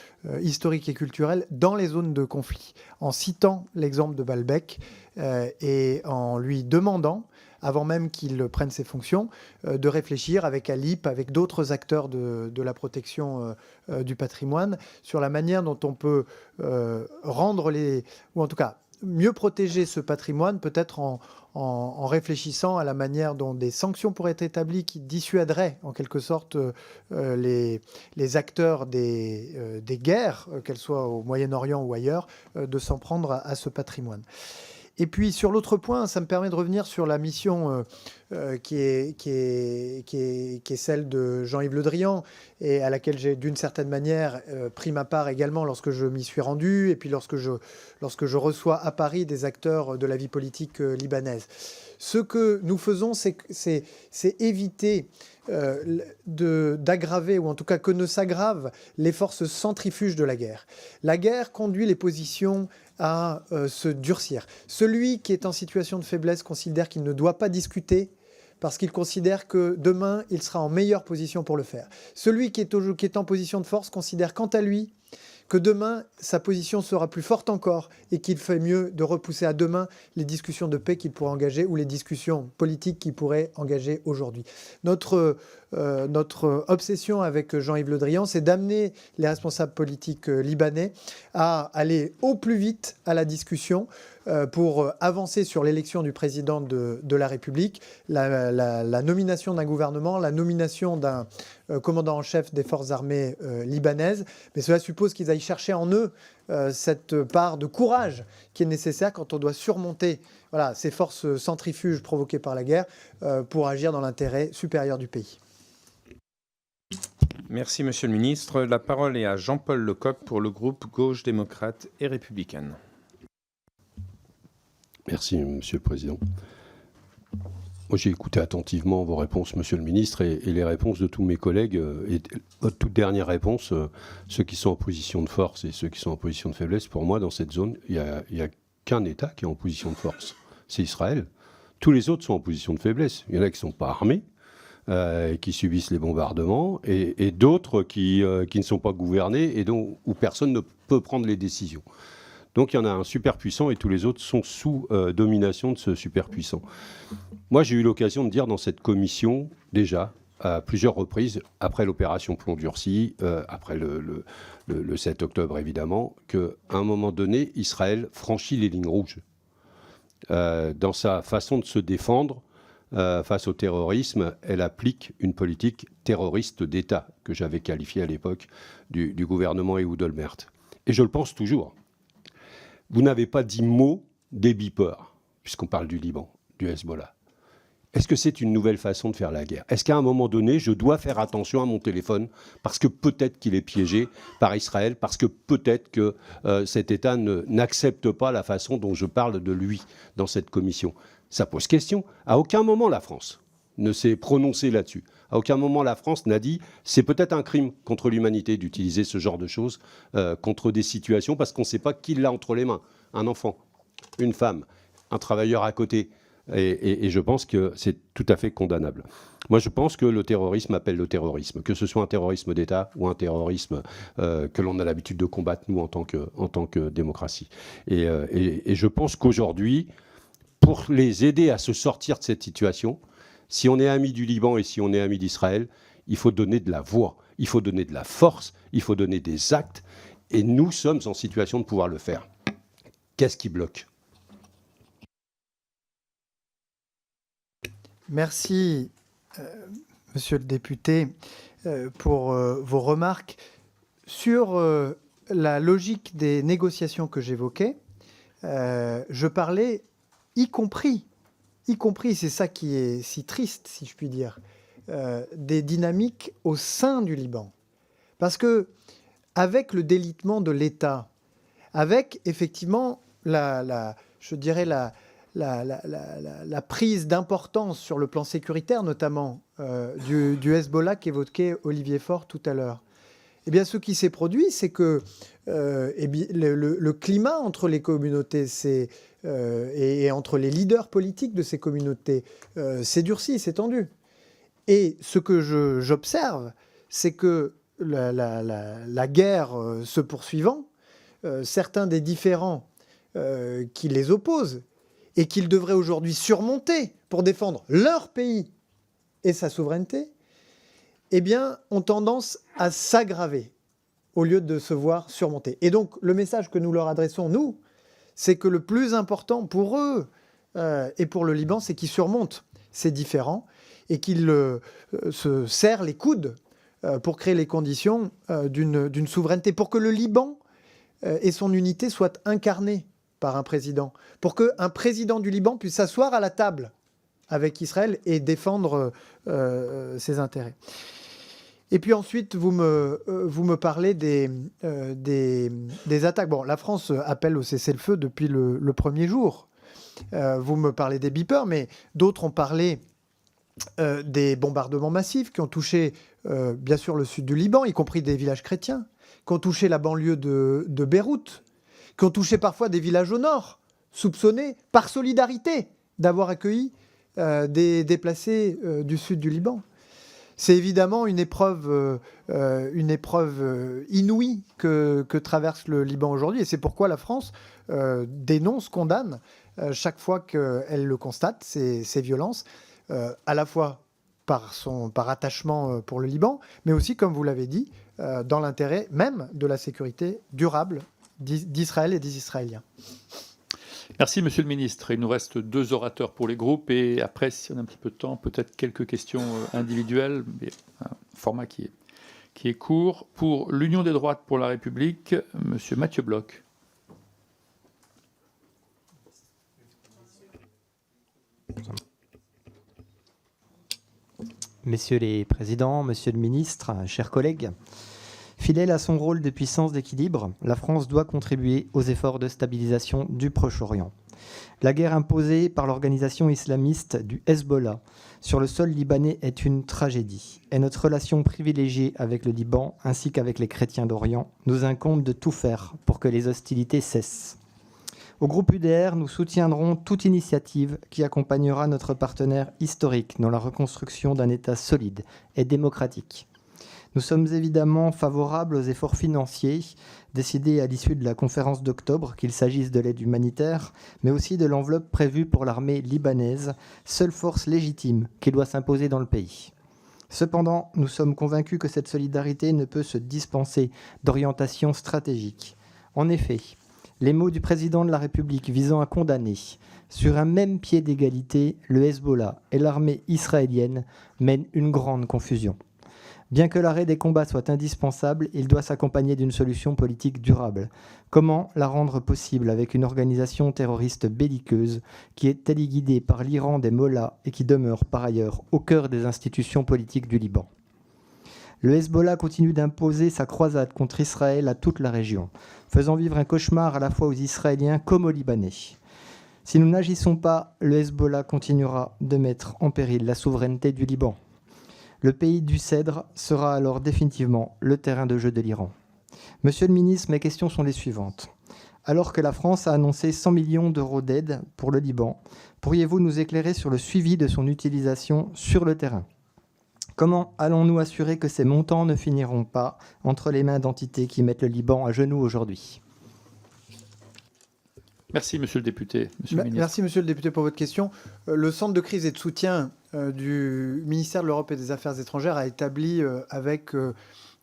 historique et culturel dans les zones de conflit, en citant l'exemple de Baalbek et en lui demandant, avant même qu'il prenne ses fonctions, de réfléchir avec ALIP, avec d'autres acteurs de la protection du patrimoine, sur la manière dont on peut rendre ou en tout cas mieux protéger ce patrimoine, peut-être en réfléchissant à la manière dont des sanctions pourraient être établies qui dissuaderaient en quelque sorte les acteurs des guerres, qu'elles soient au Moyen-Orient ou ailleurs, de s'en prendre à ce patrimoine. Et puis sur l'autre point, ça me permet de revenir sur la mission qui est celle de Jean-Yves Le Drian et à laquelle j'ai d'une certaine manière pris ma part également lorsque je m'y suis rendu et puis lorsque je reçois à Paris des acteurs de la vie politique libanaise. Ce que nous faisons, c'est éviter d'aggraver, ou en tout cas que ne s'aggravent les forces centrifuges de la guerre. La guerre conduit les positions à se durcir. Celui qui est en situation de faiblesse considère qu'il ne doit pas discuter parce qu'il considère que demain, il sera en meilleure position pour le faire. Celui qui est en position de force considère quant à lui que demain, sa position sera plus forte encore et qu'il fait mieux de repousser à demain les discussions de paix qu'il pourrait engager ou les discussions politiques qu'il pourrait engager aujourd'hui. Notre obsession avec Jean-Yves Le Drian, c'est d'amener les responsables politiques libanais à aller au plus vite à la discussion pour avancer sur l'élection du président de la République, la nomination d'un gouvernement, la nomination d'un commandant en chef des forces armées libanaises. Mais cela suppose qu'ils aillent chercher en eux cette part de courage qui est nécessaire quand on doit surmonter ces forces centrifuges provoquées par la guerre pour agir dans l'intérêt supérieur du pays. Merci, Monsieur le Ministre. La parole est à Jean-Paul Lecoq pour le groupe Gauche démocrate et républicaine. Merci, Monsieur le Président. Moi, j'ai écouté attentivement vos réponses, Monsieur le Ministre, et les réponses de tous mes collègues. Et votre toute dernière réponse, ceux qui sont en position de force et ceux qui sont en position de faiblesse, pour moi, dans cette zone, il n'y a qu'un État qui est en position de force. C'est Israël. Tous les autres sont en position de faiblesse. Il y en a qui ne sont pas armés, qui subissent les bombardements, et d'autres qui ne sont pas gouvernés et où personne ne peut prendre les décisions. Donc il y en a un superpuissant et tous les autres sont sous domination de ce superpuissant. Moi, j'ai eu l'occasion de dire dans cette commission, déjà, à plusieurs reprises, après l'opération Plomb durci, après le 7 octobre évidemment, qu'à un moment donné, Israël franchit les lignes rouges dans sa façon de se défendre face au terrorisme. Elle applique une politique terroriste d'État que j'avais qualifiée à l'époque du gouvernement Ehud Olmert. Et je le pense toujours. Vous n'avez pas dit mot des beepers, puisqu'on parle du Liban, du Hezbollah. Est-ce que c'est une nouvelle façon de faire la guerre? Est-ce qu'à un moment donné, je dois faire attention à mon téléphone parce que peut-être qu'il est piégé par Israël, parce que peut-être que cet État n'accepte pas la façon dont je parle de lui dans cette commission? Ça pose question. À aucun moment, la France ne s'est prononcée là-dessus. À aucun moment, la France n'a dit c'est peut-être un crime contre l'humanité d'utiliser ce genre de choses contre des situations parce qu'on ne sait pas qui l'a entre les mains. Un enfant, une femme, un travailleur à côté. Et je pense que c'est tout à fait condamnable. Moi, je pense que le terrorisme appelle le terrorisme, que ce soit un terrorisme d'État ou un terrorisme que l'on a l'habitude de combattre, nous, en tant que démocratie. Et je pense qu'aujourd'hui, pour les aider à se sortir de cette situation, si on est ami du Liban et si on est ami d'Israël, il faut donner de la voix, il faut donner de la force, il faut donner des actes. Et nous sommes en situation de pouvoir le faire. Qu'est-ce qui bloque ? Merci, monsieur le député, pour vos remarques. Sur la logique des négociations que j'évoquais, je parlais y compris, c'est ça qui est si triste, si je puis dire, des dynamiques au sein du Liban. Parce que avec le délitement de l'État, avec effectivement la prise d'importance sur le plan sécuritaire, notamment du Hezbollah qu'évoquait Olivier Faure tout à l'heure, eh bien, ce qui s'est produit, c'est que le climat entre les communautés et entre les leaders politiques de ces communautés s'est durci, s'est tendu. Et ce que j'observe, c'est que la guerre se poursuivant, certains des différends qui les opposent et qu'ils devraient aujourd'hui surmonter pour défendre leur pays et sa souveraineté, eh bien, ont tendance à s'aggraver au lieu de se voir surmonter. Et donc, le message que nous leur adressons, nous, c'est que le plus important pour eux et pour le Liban, c'est qu'ils surmontent ces différends et qu'ils se serrent les coudes pour créer les conditions d'une souveraineté, pour que le Liban et son unité soient incarnés par un président, pour qu'un président du Liban puisse s'asseoir à la table avec Israël et défendre ses intérêts. Et puis ensuite, vous me parlez des attaques. Bon, la France appelle au cessez-le-feu depuis le premier jour. Vous me parlez des beepers, mais d'autres ont parlé des bombardements massifs qui ont touché, bien sûr, le sud du Liban, y compris des villages chrétiens, qui ont touché la banlieue de Beyrouth, qui ont touché parfois des villages au nord, soupçonnés par solidarité d'avoir accueilli des déplacés du sud du Liban. C'est évidemment une épreuve inouïe que traverse le Liban aujourd'hui. Et c'est pourquoi la France dénonce, condamne chaque fois qu'elle le constate, ces violences, à la fois par attachement pour le Liban, mais aussi, comme vous l'avez dit, dans l'intérêt même de la sécurité durable d'Israël et des Israéliens. Merci, Monsieur le Ministre. Il nous reste 2 orateurs pour les groupes et après, si on a un petit peu de temps, peut-être quelques questions individuelles, mais un format qui est court. Pour l'Union des droites pour la République, Monsieur Mathieu Bloch. Messieurs les présidents, Monsieur le Ministre, chers collègues, fidèle à son rôle de puissance d'équilibre, la France doit contribuer aux efforts de stabilisation du Proche-Orient. La guerre imposée par l'organisation islamiste du Hezbollah sur le sol libanais est une tragédie. Et notre relation privilégiée avec le Liban, ainsi qu'avec les chrétiens d'Orient, nous incombe de tout faire pour que les hostilités cessent. Au groupe UDR, nous soutiendrons toute initiative qui accompagnera notre partenaire historique dans la reconstruction d'un État solide et démocratique. Nous sommes évidemment favorables aux efforts financiers décidés à l'issue de la conférence d'octobre, qu'il s'agisse de l'aide humanitaire, mais aussi de l'enveloppe prévue pour l'armée libanaise, seule force légitime qui doit s'imposer dans le pays. Cependant, nous sommes convaincus que cette solidarité ne peut se dispenser d'orientation stratégique. En effet, les mots du président de la République visant à condamner, sur un même pied d'égalité, le Hezbollah et l'armée israélienne mènent une grande confusion. Bien que l'arrêt des combats soit indispensable, il doit s'accompagner d'une solution politique durable. Comment la rendre possible avec une organisation terroriste belliqueuse qui est téléguidée par l'Iran des mollahs et qui demeure par ailleurs au cœur des institutions politiques du Liban? Le Hezbollah continue d'imposer sa croisade contre Israël à toute la région, faisant vivre un cauchemar à la fois aux Israéliens comme aux Libanais. Si nous n'agissons pas, le Hezbollah continuera de mettre en péril la souveraineté du Liban. Le pays du Cèdre sera alors définitivement le terrain de jeu de l'Iran. Monsieur le ministre, mes questions sont les suivantes. Alors que la France a annoncé 100 millions d'euros d'aide pour le Liban, pourriez-vous nous éclairer sur le suivi de son utilisation sur le terrain? Comment allons-nous assurer que ces montants ne finiront pas entre les mains d'entités qui mettent le Liban à genoux aujourd'hui? Merci, monsieur le député. Monsieur le ministre. Merci, monsieur le député, pour votre question. Le centre de crise et de soutien du ministère de l'Europe et des Affaires étrangères a établi avec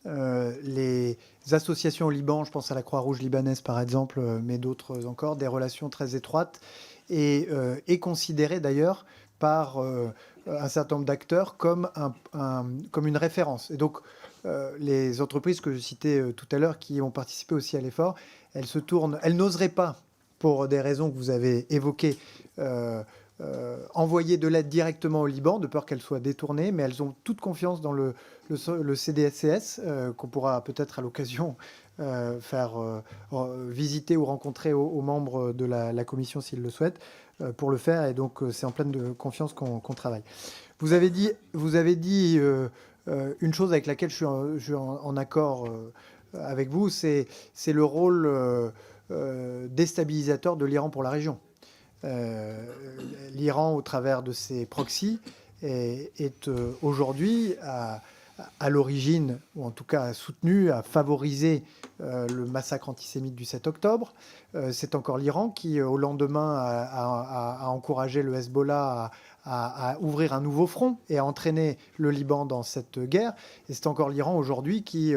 les associations au Liban, je pense à la Croix-Rouge libanaise par exemple, mais d'autres encore, des relations très étroites et est considéré d'ailleurs par un certain nombre d'acteurs comme une référence. Et donc, les entreprises que je citais tout à l'heure qui ont participé aussi à l'effort, elles n'oseraient pas, pour des raisons que vous avez évoquées, envoyer de l'aide directement au Liban, de peur qu'elle soit détournée, mais elles ont toute confiance dans le CDSCS, qu'on pourra peut-être à l'occasion faire visiter ou rencontrer aux membres de la commission s'ils le souhaitent, pour le faire. Et donc, c'est en pleine confiance qu'on travaille. Vous avez dit une chose avec laquelle je suis en accord avec vous, c'est le rôle déstabilisateur de l'Iran pour la région. L'Iran, au travers de ses proxys, est aujourd'hui à l'origine, ou en tout cas a soutenu, a favorisé le massacre antisémite du 7 octobre. C'est encore l'Iran qui, au lendemain, a encouragé le Hezbollah à ouvrir un nouveau front et à entraîner le Liban dans cette guerre. Et c'est encore l'Iran aujourd'hui qui,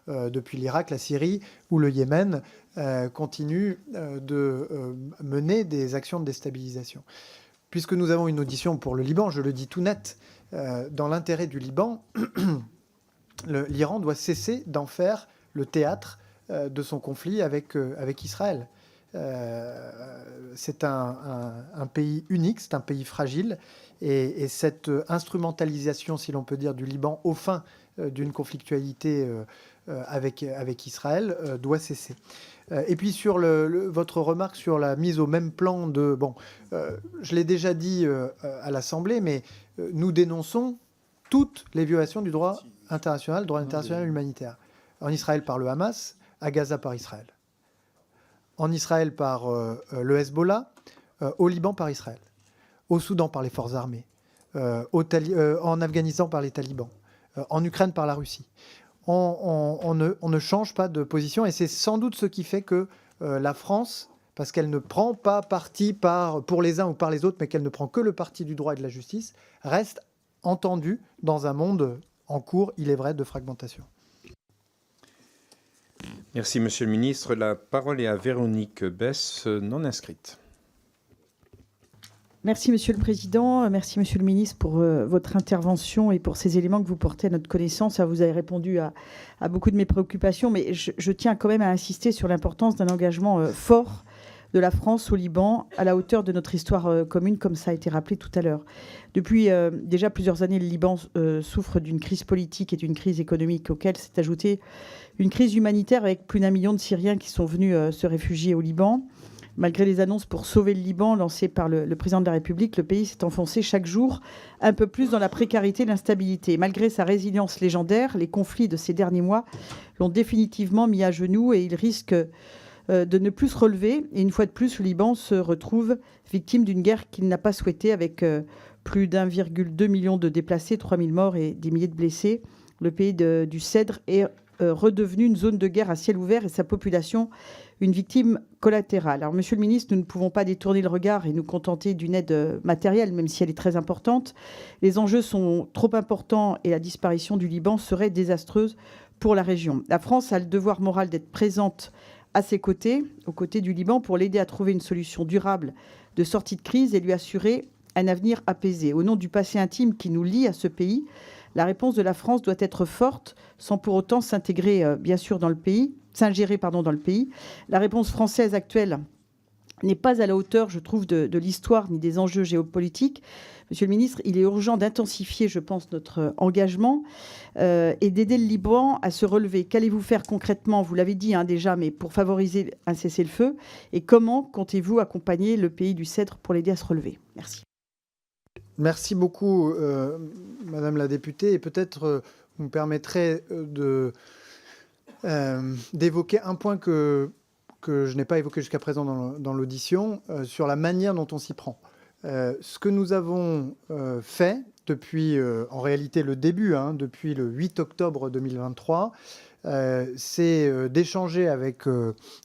depuis l'Irak, la Syrie ou le Yémen, continue de mener des actions de déstabilisation. Puisque nous avons une audition pour le Liban, je le dis tout net, dans l'intérêt du Liban, l'Iran doit cesser d'en faire le théâtre de son conflit avec Israël. C'est un pays unique, c'est un pays fragile, et cette instrumentalisation, si l'on peut dire, du Liban aux fins d'une conflictualité avec Israël doit cesser. Et puis sur votre remarque sur la mise au même plan de... Bon, je l'ai déjà dit à l'Assemblée, mais nous dénonçons toutes les violations du droit international humanitaire. En Israël par le Hamas, à Gaza par Israël. En Israël par le Hezbollah, au Liban par Israël. Au Soudan par les forces armées. En Afghanistan par les talibans. En Ukraine par la Russie. On ne change pas de position, et c'est sans doute ce qui fait que la France, parce qu'elle ne prend pas parti pour les uns ou par les autres, mais qu'elle ne prend que le parti du droit et de la justice, reste entendue dans un monde en cours, il est vrai, de fragmentation. Merci, monsieur le ministre. La parole est à Véronique Besse, non inscrite. Merci, Monsieur le Président. Merci, Monsieur le Ministre, pour votre intervention et pour ces éléments que vous portez à notre connaissance. Vous avez répondu à beaucoup de mes préoccupations, mais je tiens quand même à insister sur l'importance d'un engagement fort de la France au Liban, à la hauteur de notre histoire commune, comme ça a été rappelé tout à l'heure. Depuis déjà plusieurs années, le Liban souffre d'une crise politique et d'une crise économique auquel s'est ajoutée une crise humanitaire avec plus d'1 million de Syriens qui sont venus se réfugier au Liban. Malgré les annonces pour sauver le Liban lancées par le président de la République, le pays s'est enfoncé chaque jour un peu plus dans la précarité et l'instabilité. Malgré sa résilience légendaire, les conflits de ces derniers mois l'ont définitivement mis à genoux et il risque de ne plus se relever. Et une fois de plus, le Liban se retrouve victime d'une guerre qu'il n'a pas souhaitée, avec plus d'1,2 million de déplacés, 3000 morts et des milliers de blessés. Le pays du Cèdre est redevenu une zone de guerre à ciel ouvert et sa population une victime collatérale. Alors, Monsieur le ministre, nous ne pouvons pas détourner le regard et nous contenter d'une aide matérielle, même si elle est très importante. Les enjeux sont trop importants et la disparition du Liban serait désastreuse pour la région. La France a le devoir moral d'être présente à ses côtés, aux côtés du Liban, pour l'aider à trouver une solution durable de sortie de crise et lui assurer un avenir apaisé. Au nom du passé intime qui nous lie à ce pays, la réponse de la France doit être forte, sans pour autant s'ingérer dans le pays. La réponse française actuelle n'est pas à la hauteur, je trouve, de l'histoire ni des enjeux géopolitiques. Monsieur le ministre, il est urgent d'intensifier, je pense, notre engagement et d'aider le Liban à se relever. Qu'allez-vous faire concrètement, vous l'avez dit déjà, mais pour favoriser un cessez-le-feu? Et comment comptez-vous accompagner le pays du Cèdre pour l'aider à se relever? Merci. Merci beaucoup, Madame la députée. Et peut-être vous me permettrez d'évoquer un point que je n'ai pas évoqué jusqu'à présent dans l'audition, sur la manière dont on s'y prend. Ce que nous avons fait depuis, en réalité, le début, depuis le 8 octobre 2023, c'est d'échanger avec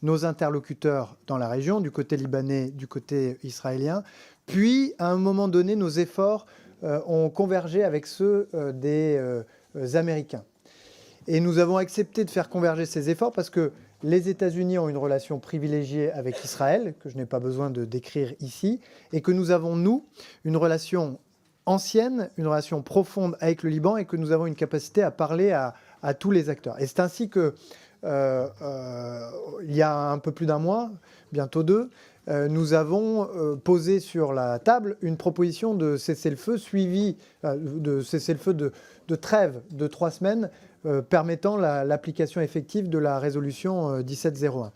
nos interlocuteurs dans la région, du côté libanais, du côté israélien. Puis, à un moment donné, nos efforts ont convergé avec ceux des Américains. Et nous avons accepté de faire converger ces efforts parce que les États-Unis ont une relation privilégiée avec Israël, que je n'ai pas besoin de décrire ici, et que nous avons, nous, une relation ancienne, une relation profonde avec le Liban, et que nous avons une capacité à parler à tous les acteurs. Et c'est ainsi que, il y a un peu plus d'un mois, bientôt 2, nous avons posé sur la table une proposition de cessez-le-feu suivie de cessez-le-feu de trêve de 3 semaines permettant l'application effective de la résolution 1701,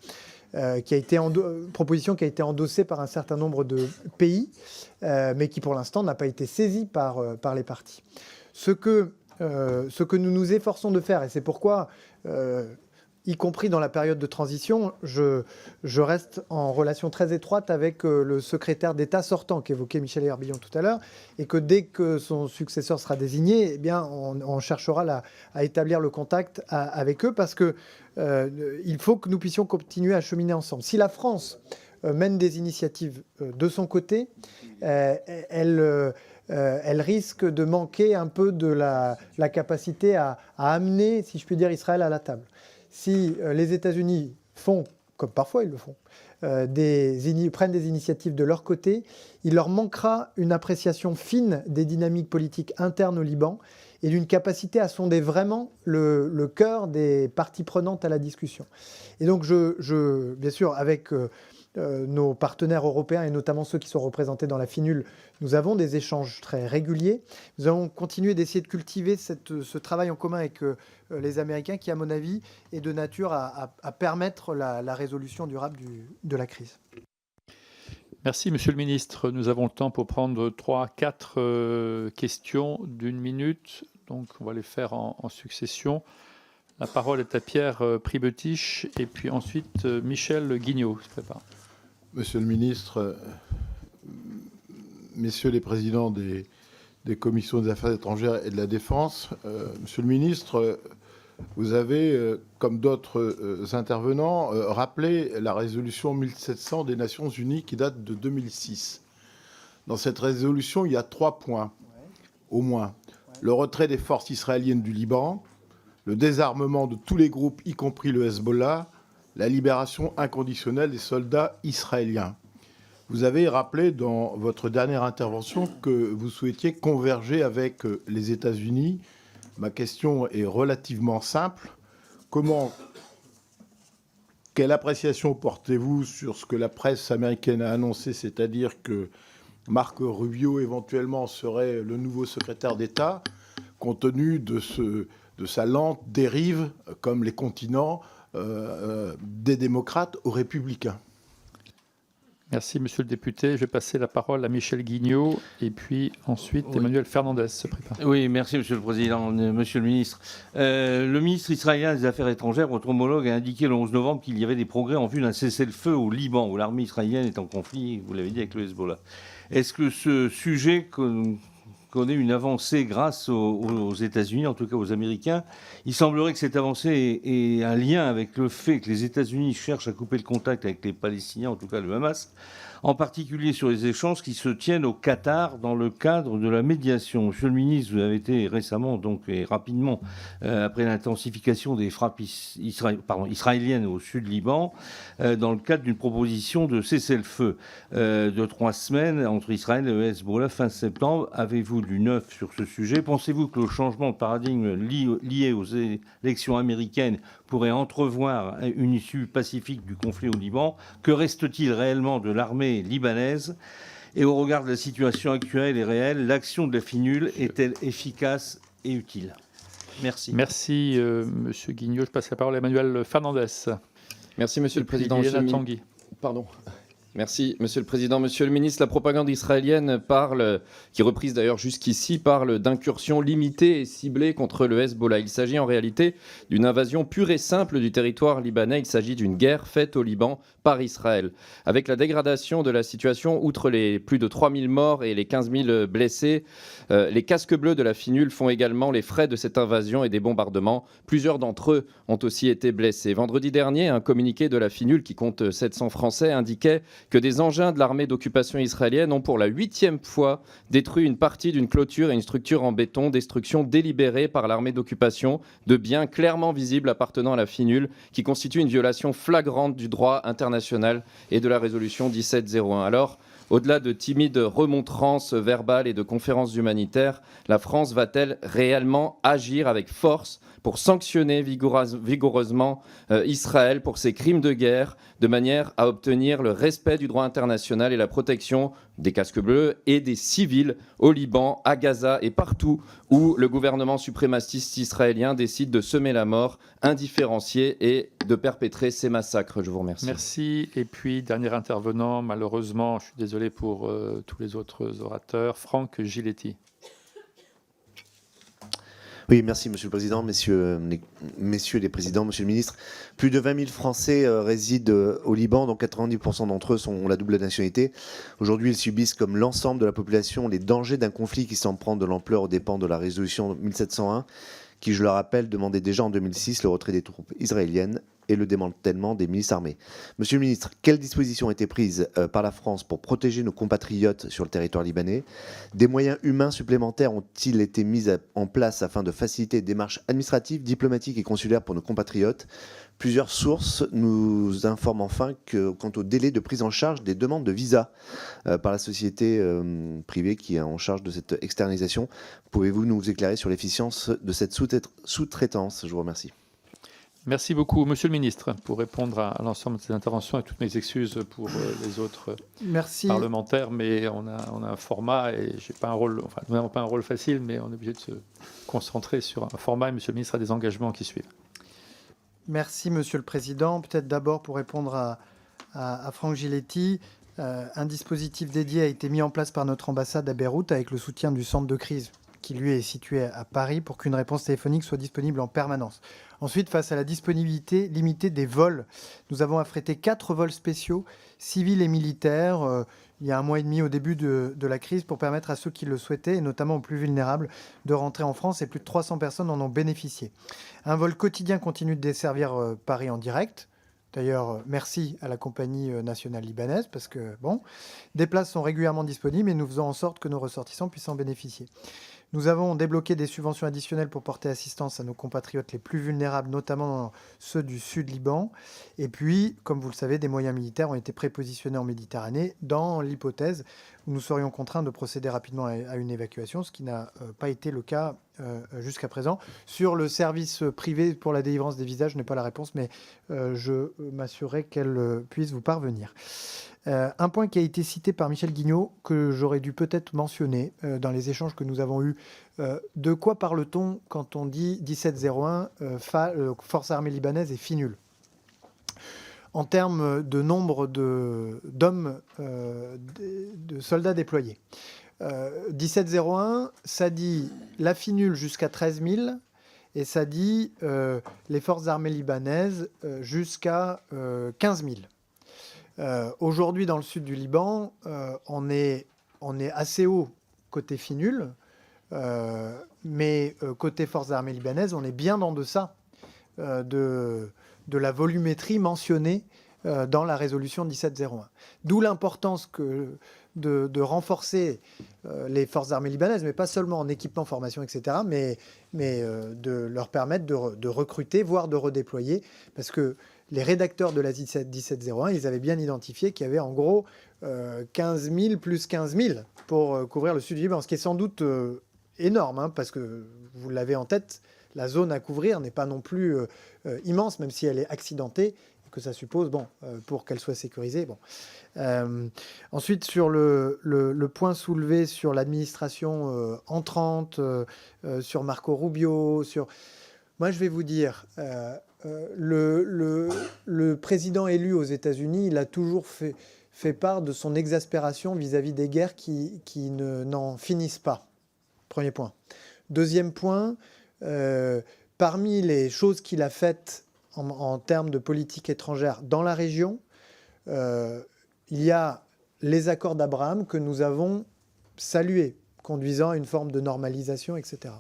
proposition qui a été endossée par un certain nombre de pays, mais qui pour l'instant n'a pas été saisie par les parties. Ce que nous nous efforçons de faire, et c'est pourquoi y compris dans la période de transition, je reste en relation très étroite avec le secrétaire d'État sortant qu'évoquait Michel Herbillon tout à l'heure, et que dès que son successeur sera désigné, eh bien, on cherchera à établir le contact avec eux, parce que il faut que nous puissions continuer à cheminer ensemble. Si la France mène des initiatives de son côté, elle risque de manquer un peu de la capacité à amener, si je puis dire, Israël à la table. Si les États-Unis font, comme parfois ils le font, prennent des initiatives de leur côté, il leur manquera une appréciation fine des dynamiques politiques internes au Liban et d'une capacité à sonder vraiment le cœur des parties prenantes à la discussion. Et donc, bien sûr, avec nos partenaires européens et notamment ceux qui sont représentés dans la FINUL, nous avons des échanges très réguliers. Nous allons continuer d'essayer de cultiver ce travail en commun avec les Américains qui, à mon avis, est de nature à permettre la résolution durable de la crise. Merci, Monsieur le Ministre. Nous avons le temps pour prendre 3-4 questions d'1 minute. Donc, on va les faire en succession. La parole est à Pierre Pribetich et puis ensuite Michel Guignot se prépare. Monsieur le ministre, messieurs les présidents des commissions des affaires étrangères et de la défense, monsieur le ministre, vous avez, comme d'autres intervenants, rappelé la résolution 1700 des Nations Unies qui date de 2006. Dans cette résolution, il y a 3 points, au moins. Le retrait des forces israéliennes du Liban, le désarmement de tous les groupes, y compris le Hezbollah, la libération inconditionnelle des soldats israéliens. Vous avez rappelé dans votre dernière intervention que vous souhaitiez converger avec les États-Unis. Ma question est relativement simple. Quelle appréciation portez-vous sur ce que la presse américaine a annoncé, c'est-à-dire que Marco Rubio éventuellement serait le nouveau secrétaire d'État, compte tenu de sa lente dérive, comme les continents, des démocrates aux républicains? Merci, monsieur le député. Je vais passer la parole à Michel Guignot et puis ensuite Emmanuel Fernandez se prépare. Oui, merci, monsieur le président. Monsieur le ministre, le ministre israélien des Affaires étrangères, votre homologue, a indiqué le 11 novembre qu'il y avait des progrès en vue d'un cessez-le-feu au Liban, où l'armée israélienne est en conflit, vous l'avez dit, avec le Hezbollah. Est-ce que ce sujet connaît une avancée grâce aux États-Unis, en tout cas aux Américains. Il semblerait que cette avancée ait un lien avec le fait que les États-Unis cherchent à couper le contact avec les Palestiniens, en tout cas le Hamas, en particulier sur les échanges qui se tiennent au Qatar dans le cadre de la médiation. Monsieur le ministre, vous avez été récemment, donc, et rapidement, après l'intensification des frappes israéliennes au sud Liban, dans le cadre d'une proposition de cessez-le-feu de 3 semaines entre Israël et le Hezbollah fin septembre. Avez-vous du neuf sur ce sujet? Pensez-vous que le changement de paradigme lié aux élections américaines pourrait entrevoir une issue pacifique du conflit au Liban? Que reste-t-il réellement de l'armée libanaise? Et au regard de la situation actuelle et réelle, l'action de la FINUL est-elle efficace et utile? Merci. Merci, Monsieur Guignot. Je passe la parole à Emmanuel Fernandez. Merci, Monsieur le Président. Tanguy. Pardon. Merci, Monsieur le Président. Monsieur le Ministre, la propagande israélienne parle, qui est reprise d'ailleurs jusqu'ici, parle d'incursions limitées et ciblées contre le Hezbollah. Il s'agit en réalité d'une invasion pure et simple du territoire libanais. Il s'agit d'une guerre faite au Liban par Israël. Avec la dégradation de la situation, outre les plus de 3000 morts et les 15 000 blessés, les casques bleus de la FINUL font également les frais de cette invasion et des bombardements. Plusieurs d'entre eux ont aussi été blessés. Vendredi dernier, un communiqué de la FINUL, qui compte 700 Français, indiquait que des engins de l'armée d'occupation israélienne ont pour la 8e fois détruit une partie d'une clôture et une structure en béton, destruction délibérée par l'armée d'occupation de biens clairement visibles appartenant à la FINUL, qui constitue une violation flagrante du droit international et de la résolution 1701. Alors, au-delà de timides remontrances verbales et de conférences humanitaires, la France va-t-elle réellement agir avec force pour sanctionner vigoureusement Israël pour ses crimes de guerre, de manière à obtenir le respect du droit international et la protection des casques bleus et des civils au Liban, à Gaza et partout où le gouvernement suprématiste israélien décide de semer la mort, indifférenciée et de perpétrer ces massacres? Je vous remercie. Merci. Et puis, dernier intervenant, malheureusement, je suis désolé pour tous les autres orateurs, Franck Giletti. Oui, merci Monsieur le Président, messieurs les Présidents, Monsieur le Ministre. Plus de 20 000 Français résident au Liban, dont 90% d'entre eux ont la double nationalité. Aujourd'hui, ils subissent, comme l'ensemble de la population, les dangers d'un conflit qui s'en prend de l'ampleur aux dépens de la résolution 1701, qui, je le rappelle, demandait déjà en 2006 le retrait des troupes israéliennes et le démantèlement des milices armées. Monsieur le ministre, quelles dispositions ont été prises par la France pour protéger nos compatriotes sur le territoire libanais? Des moyens humains supplémentaires ont-ils été mis en place afin de faciliter les démarches administratives, diplomatiques et consulaires pour nos compatriotes? Plusieurs sources nous informent enfin que quant au délai de prise en charge des demandes de visa par la société privée qui est en charge de cette externalisation, pouvez-vous nous éclairer sur l'efficience de cette sous-traitance? Je vous remercie. Merci beaucoup, Monsieur le Ministre, pour répondre à l'ensemble de ces interventions et toutes mes excuses pour les autres parlementaires. Mais on a un format et j'ai pas un rôle, enfin, nous n'avons pas un rôle facile, mais on est obligé de se concentrer sur un format et Monsieur le Ministre a des engagements qui suivent. Merci, Monsieur le Président. Peut-être d'abord pour répondre à Franck Giletti, un dispositif dédié a été mis en place par notre ambassade à Beyrouth avec le soutien du centre de crise qui lui est situé à Paris pour qu'une réponse téléphonique soit disponible en permanence. Ensuite, face à la disponibilité limitée des vols, nous avons affrété 4 vols spéciaux, civils et militaires, il y a 1 mois et demi au début de la crise pour permettre à ceux qui le souhaitaient, et notamment aux plus vulnérables, de rentrer en France et plus de 300 personnes en ont bénéficié. Un vol quotidien continue de desservir Paris en direct. D'ailleurs, merci à la compagnie nationale libanaise parce que, bon, des places sont régulièrement disponibles et nous faisons en sorte que nos ressortissants puissent en bénéficier. Nous avons débloqué des subventions additionnelles pour porter assistance à nos compatriotes les plus vulnérables, notamment ceux du sud Liban. Et puis, comme vous le savez, des moyens militaires ont été prépositionnés en Méditerranée dans l'hypothèse où nous serions contraints de procéder rapidement à une évacuation, ce qui n'a pas été le cas jusqu'à présent. Sur le service privé pour la délivrance des visas, je n'ai pas la réponse, mais je m'assurerai qu'elle puisse vous parvenir. Un point qui a été cité par Michel Guignot, que j'aurais dû peut-être mentionner dans les échanges que nous avons eus. De quoi parle-t-on quand on dit 1701, Forces armées libanaises et FINUL? En termes de nombre d'hommes, de soldats déployés. 1701, ça dit la FINUL jusqu'à 13 000 et ça dit les forces armées libanaises jusqu'à 15 000. Aujourd'hui, dans le sud du Liban, on est assez haut côté FINUL, Mais côté forces armées libanaises, on est bien en deçà de la volumétrie mentionnée dans la résolution 1701. D'où l'importance de renforcer les forces armées libanaises, mais pas seulement en équipement, formation, etc., mais de leur permettre de recruter, voire de redéployer, parce que les rédacteurs de la 1701, ils avaient bien identifié qu'il y avait en gros 15 000 plus 15 000 pour couvrir le sud du Liban, ce qui est sans doute énorme, hein, parce que vous l'avez en tête, la zone à couvrir n'est pas non plus immense, même si elle est accidentée, et que ça suppose, pour qu'elle soit sécurisée. Ensuite, sur le point soulevé sur l'administration entrante, sur Marco Rubio, moi je vais vous dire, le président élu aux États-Unis, il a toujours fait part de son exaspération vis-à-vis des guerres qui n'en finissent pas. Premier point. Deuxième point, parmi les choses qu'il a faites en termes de politique étrangère dans la région, il y a les accords d'Abraham que nous avons salués, conduisant à une forme de normalisation, etc.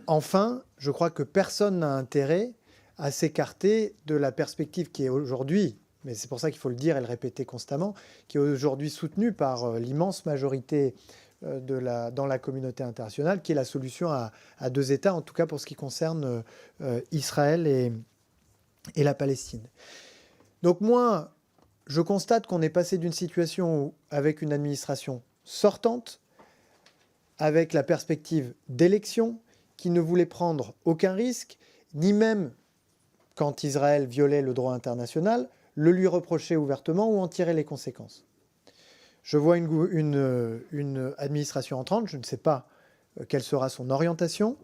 Enfin, je crois que personne n'a intérêt à s'écarter de la perspective qui est aujourd'hui, mais c'est pour ça qu'il faut le dire et le répéter constamment, qui est aujourd'hui soutenue par l'immense majorité dans la communauté internationale, qui est la solution à deux États, en tout cas pour ce qui concerne Israël et la Palestine. Donc moi, je constate qu'on est passé d'une situation où, avec une administration sortante, avec la perspective d'élections, qui ne voulait prendre aucun risque, ni même, quand Israël violait le droit international, le lui reprocher ouvertement ou en tirer les conséquences. Je vois une administration entrante, je ne sais pas quelle sera son orientation.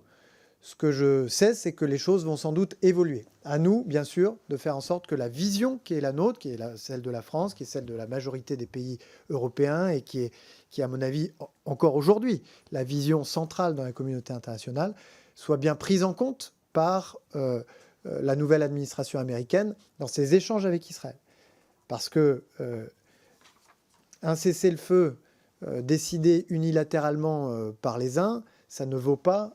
Ce que je sais, c'est que les choses vont sans doute évoluer. À nous, bien sûr, de faire en sorte que la vision qui est la nôtre, qui est celle de la France, qui est celle de la majorité des pays européens et qui est, à mon avis, encore aujourd'hui, la vision centrale dans la communauté internationale, soit bien prise en compte par la nouvelle administration américaine dans ses échanges avec Israël. Parce que un cessez-le-feu décidé unilatéralement par les uns, ça ne vaut pas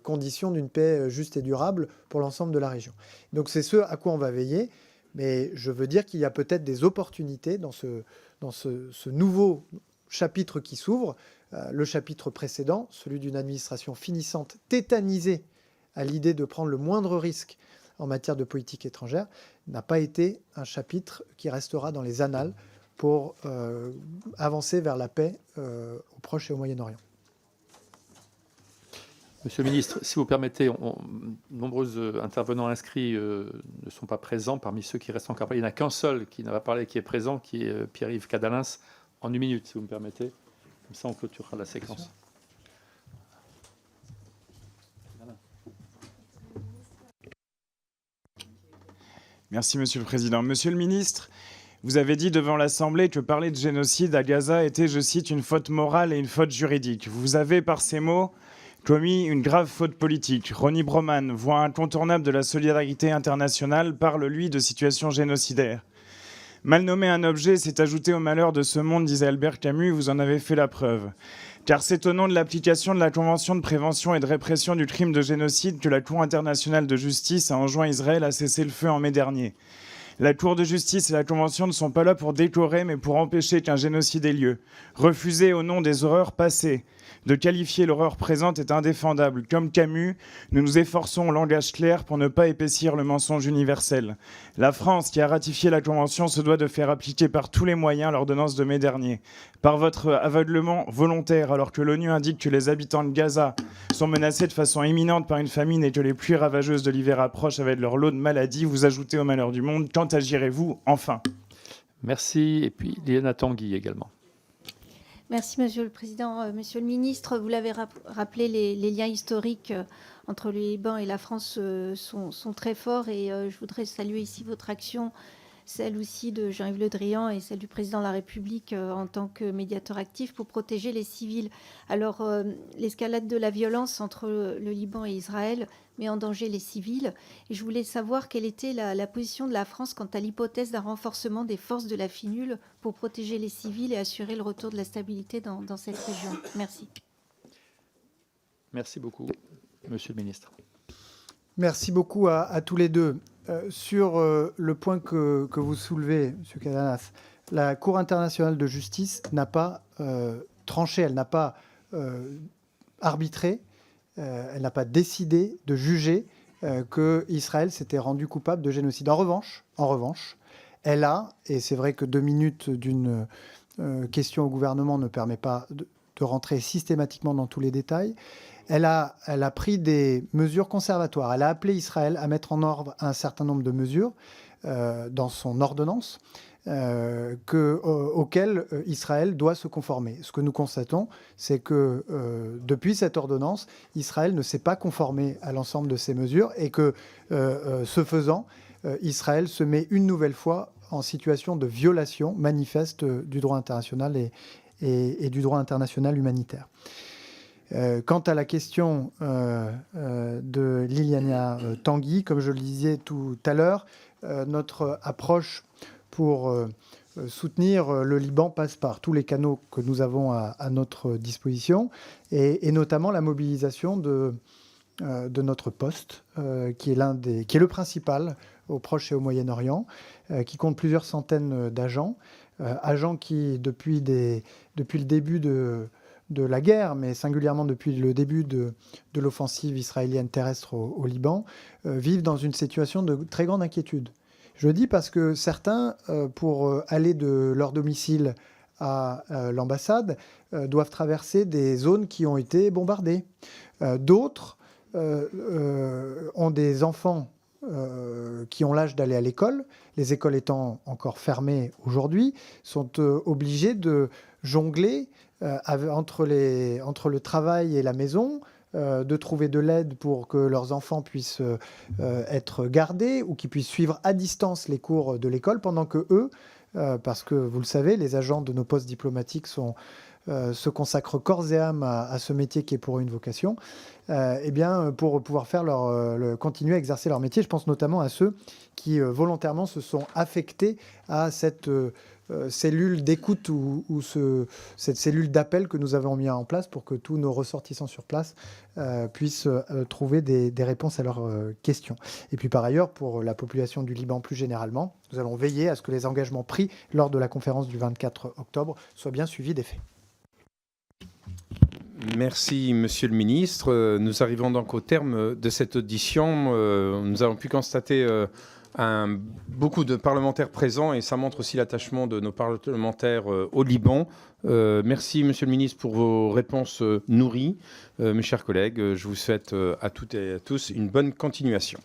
condition d'une paix juste et durable pour l'ensemble de la région. Donc c'est ce à quoi on va veiller, mais je veux dire qu'il y a peut-être des opportunités dans ce nouveau chapitre qui s'ouvre. Le chapitre précédent, celui d'une administration finissante, tétanisée à l'idée de prendre le moindre risque en matière de politique étrangère, n'a pas été un chapitre qui restera dans les annales pour avancer vers la paix au Proche et au Moyen-Orient. Monsieur le ministre, si vous permettez, nombreux intervenants inscrits ne sont pas présents. Parmi ceux qui restent encore, il n'y en a qu'un seul qui n'a pas parlé, qui est présent, qui est Pierre-Yves Cadalens, en 1 minute, si vous me permettez. Comme ça, on clôturera la séquence. Merci, Monsieur le Président. Monsieur le ministre, vous avez dit devant l'Assemblée que parler de génocide à Gaza était, je cite, une faute morale et une faute juridique. Vous avez, par ces mots, commis une grave faute politique. Ronnie Broman, voix incontournable de la solidarité internationale, parle, lui, de situation génocidaire. Mal nommer un objet, c'est ajouter au malheur de ce monde, disait Albert Camus, vous en avez fait la preuve. Car c'est au nom de l'application de la Convention de prévention et de répression du crime de génocide que la Cour internationale de justice a enjoint Israël à cesser le feu en mai dernier. La Cour de justice et la Convention ne sont pas là pour décorer, mais pour empêcher qu'un génocide ait lieu. Refuser au nom des horreurs passées de qualifier l'horreur présente est indéfendable. Comme Camus, nous nous efforçons au langage clair pour ne pas épaissir le mensonge universel. La France, qui a ratifié la Convention, se doit de faire appliquer par tous les moyens l'ordonnance de mai dernier. Par votre aveuglement volontaire, alors que l'ONU indique que les habitants de Gaza sont menacés de façon imminente par une famine et que les pluies ravageuses de l'hiver approchent avec leur lot de maladies, vous ajoutez au malheur du monde. Quand agirez-vous enfin? Merci. Et puis, Liana Tanguy également. Merci, Monsieur le Président. Monsieur le Ministre, vous l'avez rappelé, les liens historiques entre le Liban et la France sont très forts et je voudrais saluer ici votre action celle aussi de Jean-Yves Le Drian et celle du président de la République en tant que médiateur actif pour protéger les civils. Alors, l'escalade de la violence entre le Liban et Israël met en danger les civils. Et je voulais savoir quelle était la position de la France quant à l'hypothèse d'un renforcement des forces de la FINUL pour protéger les civils et assurer le retour de la stabilité dans cette région. Merci. Merci beaucoup, Monsieur le ministre. Merci beaucoup à tous les deux. Sur le point que vous soulevez, M. Casanas, la Cour internationale de justice n'a pas tranché, elle n'a pas arbitré, elle n'a pas décidé de juger que Israël s'était rendu coupable de génocide. En revanche, elle a, et c'est vrai que 2 minutes d'une question au gouvernement ne permet pas de rentrer systématiquement dans tous les détails, elle a pris des mesures conservatoires. Elle a appelé Israël à mettre en ordre un certain nombre de mesures dans son ordonnance auxquelles Israël doit se conformer. Ce que nous constatons, c'est que depuis cette ordonnance, Israël ne s'est pas conformé à l'ensemble de ces mesures et que, ce faisant, Israël se met une nouvelle fois en situation de violation manifeste du droit international et du droit international humanitaire. Quant à la question de Liliana Tanguy, comme je le disais tout à l'heure, notre approche pour soutenir le Liban passe par tous les canaux que nous avons à notre disposition et notamment la mobilisation de notre poste, qui est le principal au Proche et au Moyen-Orient, qui compte plusieurs centaines d'agents, agents qui, depuis le début de la guerre, mais singulièrement depuis le début de l'offensive israélienne terrestre au Liban, vivent dans une situation de très grande inquiétude. Je le dis parce que certains, pour aller de leur domicile à l'ambassade, doivent traverser des zones qui ont été bombardées. D'autres ont des enfants qui ont l'âge d'aller à l'école, les écoles étant encore fermées aujourd'hui, sont obligés de jongler entre le travail et la maison, de trouver de l'aide pour que leurs enfants puissent être gardés ou qu'ils puissent suivre à distance les cours de l'école, pendant que eux, parce que vous le savez, les agents de nos postes diplomatiques se consacrent corps et âme à ce métier qui est pour eux une vocation, pour pouvoir continuer à exercer leur métier. Je pense notamment à ceux qui volontairement se sont affectés à cette cellule d'écoute ou cette cellule d'appel que nous avons mis en place pour que tous nos ressortissants sur place puissent trouver des réponses à leurs questions. Et puis par ailleurs, pour la population du Liban plus généralement, nous allons veiller à ce que les engagements pris lors de la conférence du 24 octobre soient bien suivis des faits. Merci, Monsieur le Ministre. Nous arrivons donc au terme de cette audition. Nous avons pu constater beaucoup de parlementaires présents et ça montre aussi l'attachement de nos parlementaires au Liban. Merci, Monsieur le Ministre, pour vos réponses nourries. Mes chers collègues, je vous souhaite à toutes et à tous une bonne continuation.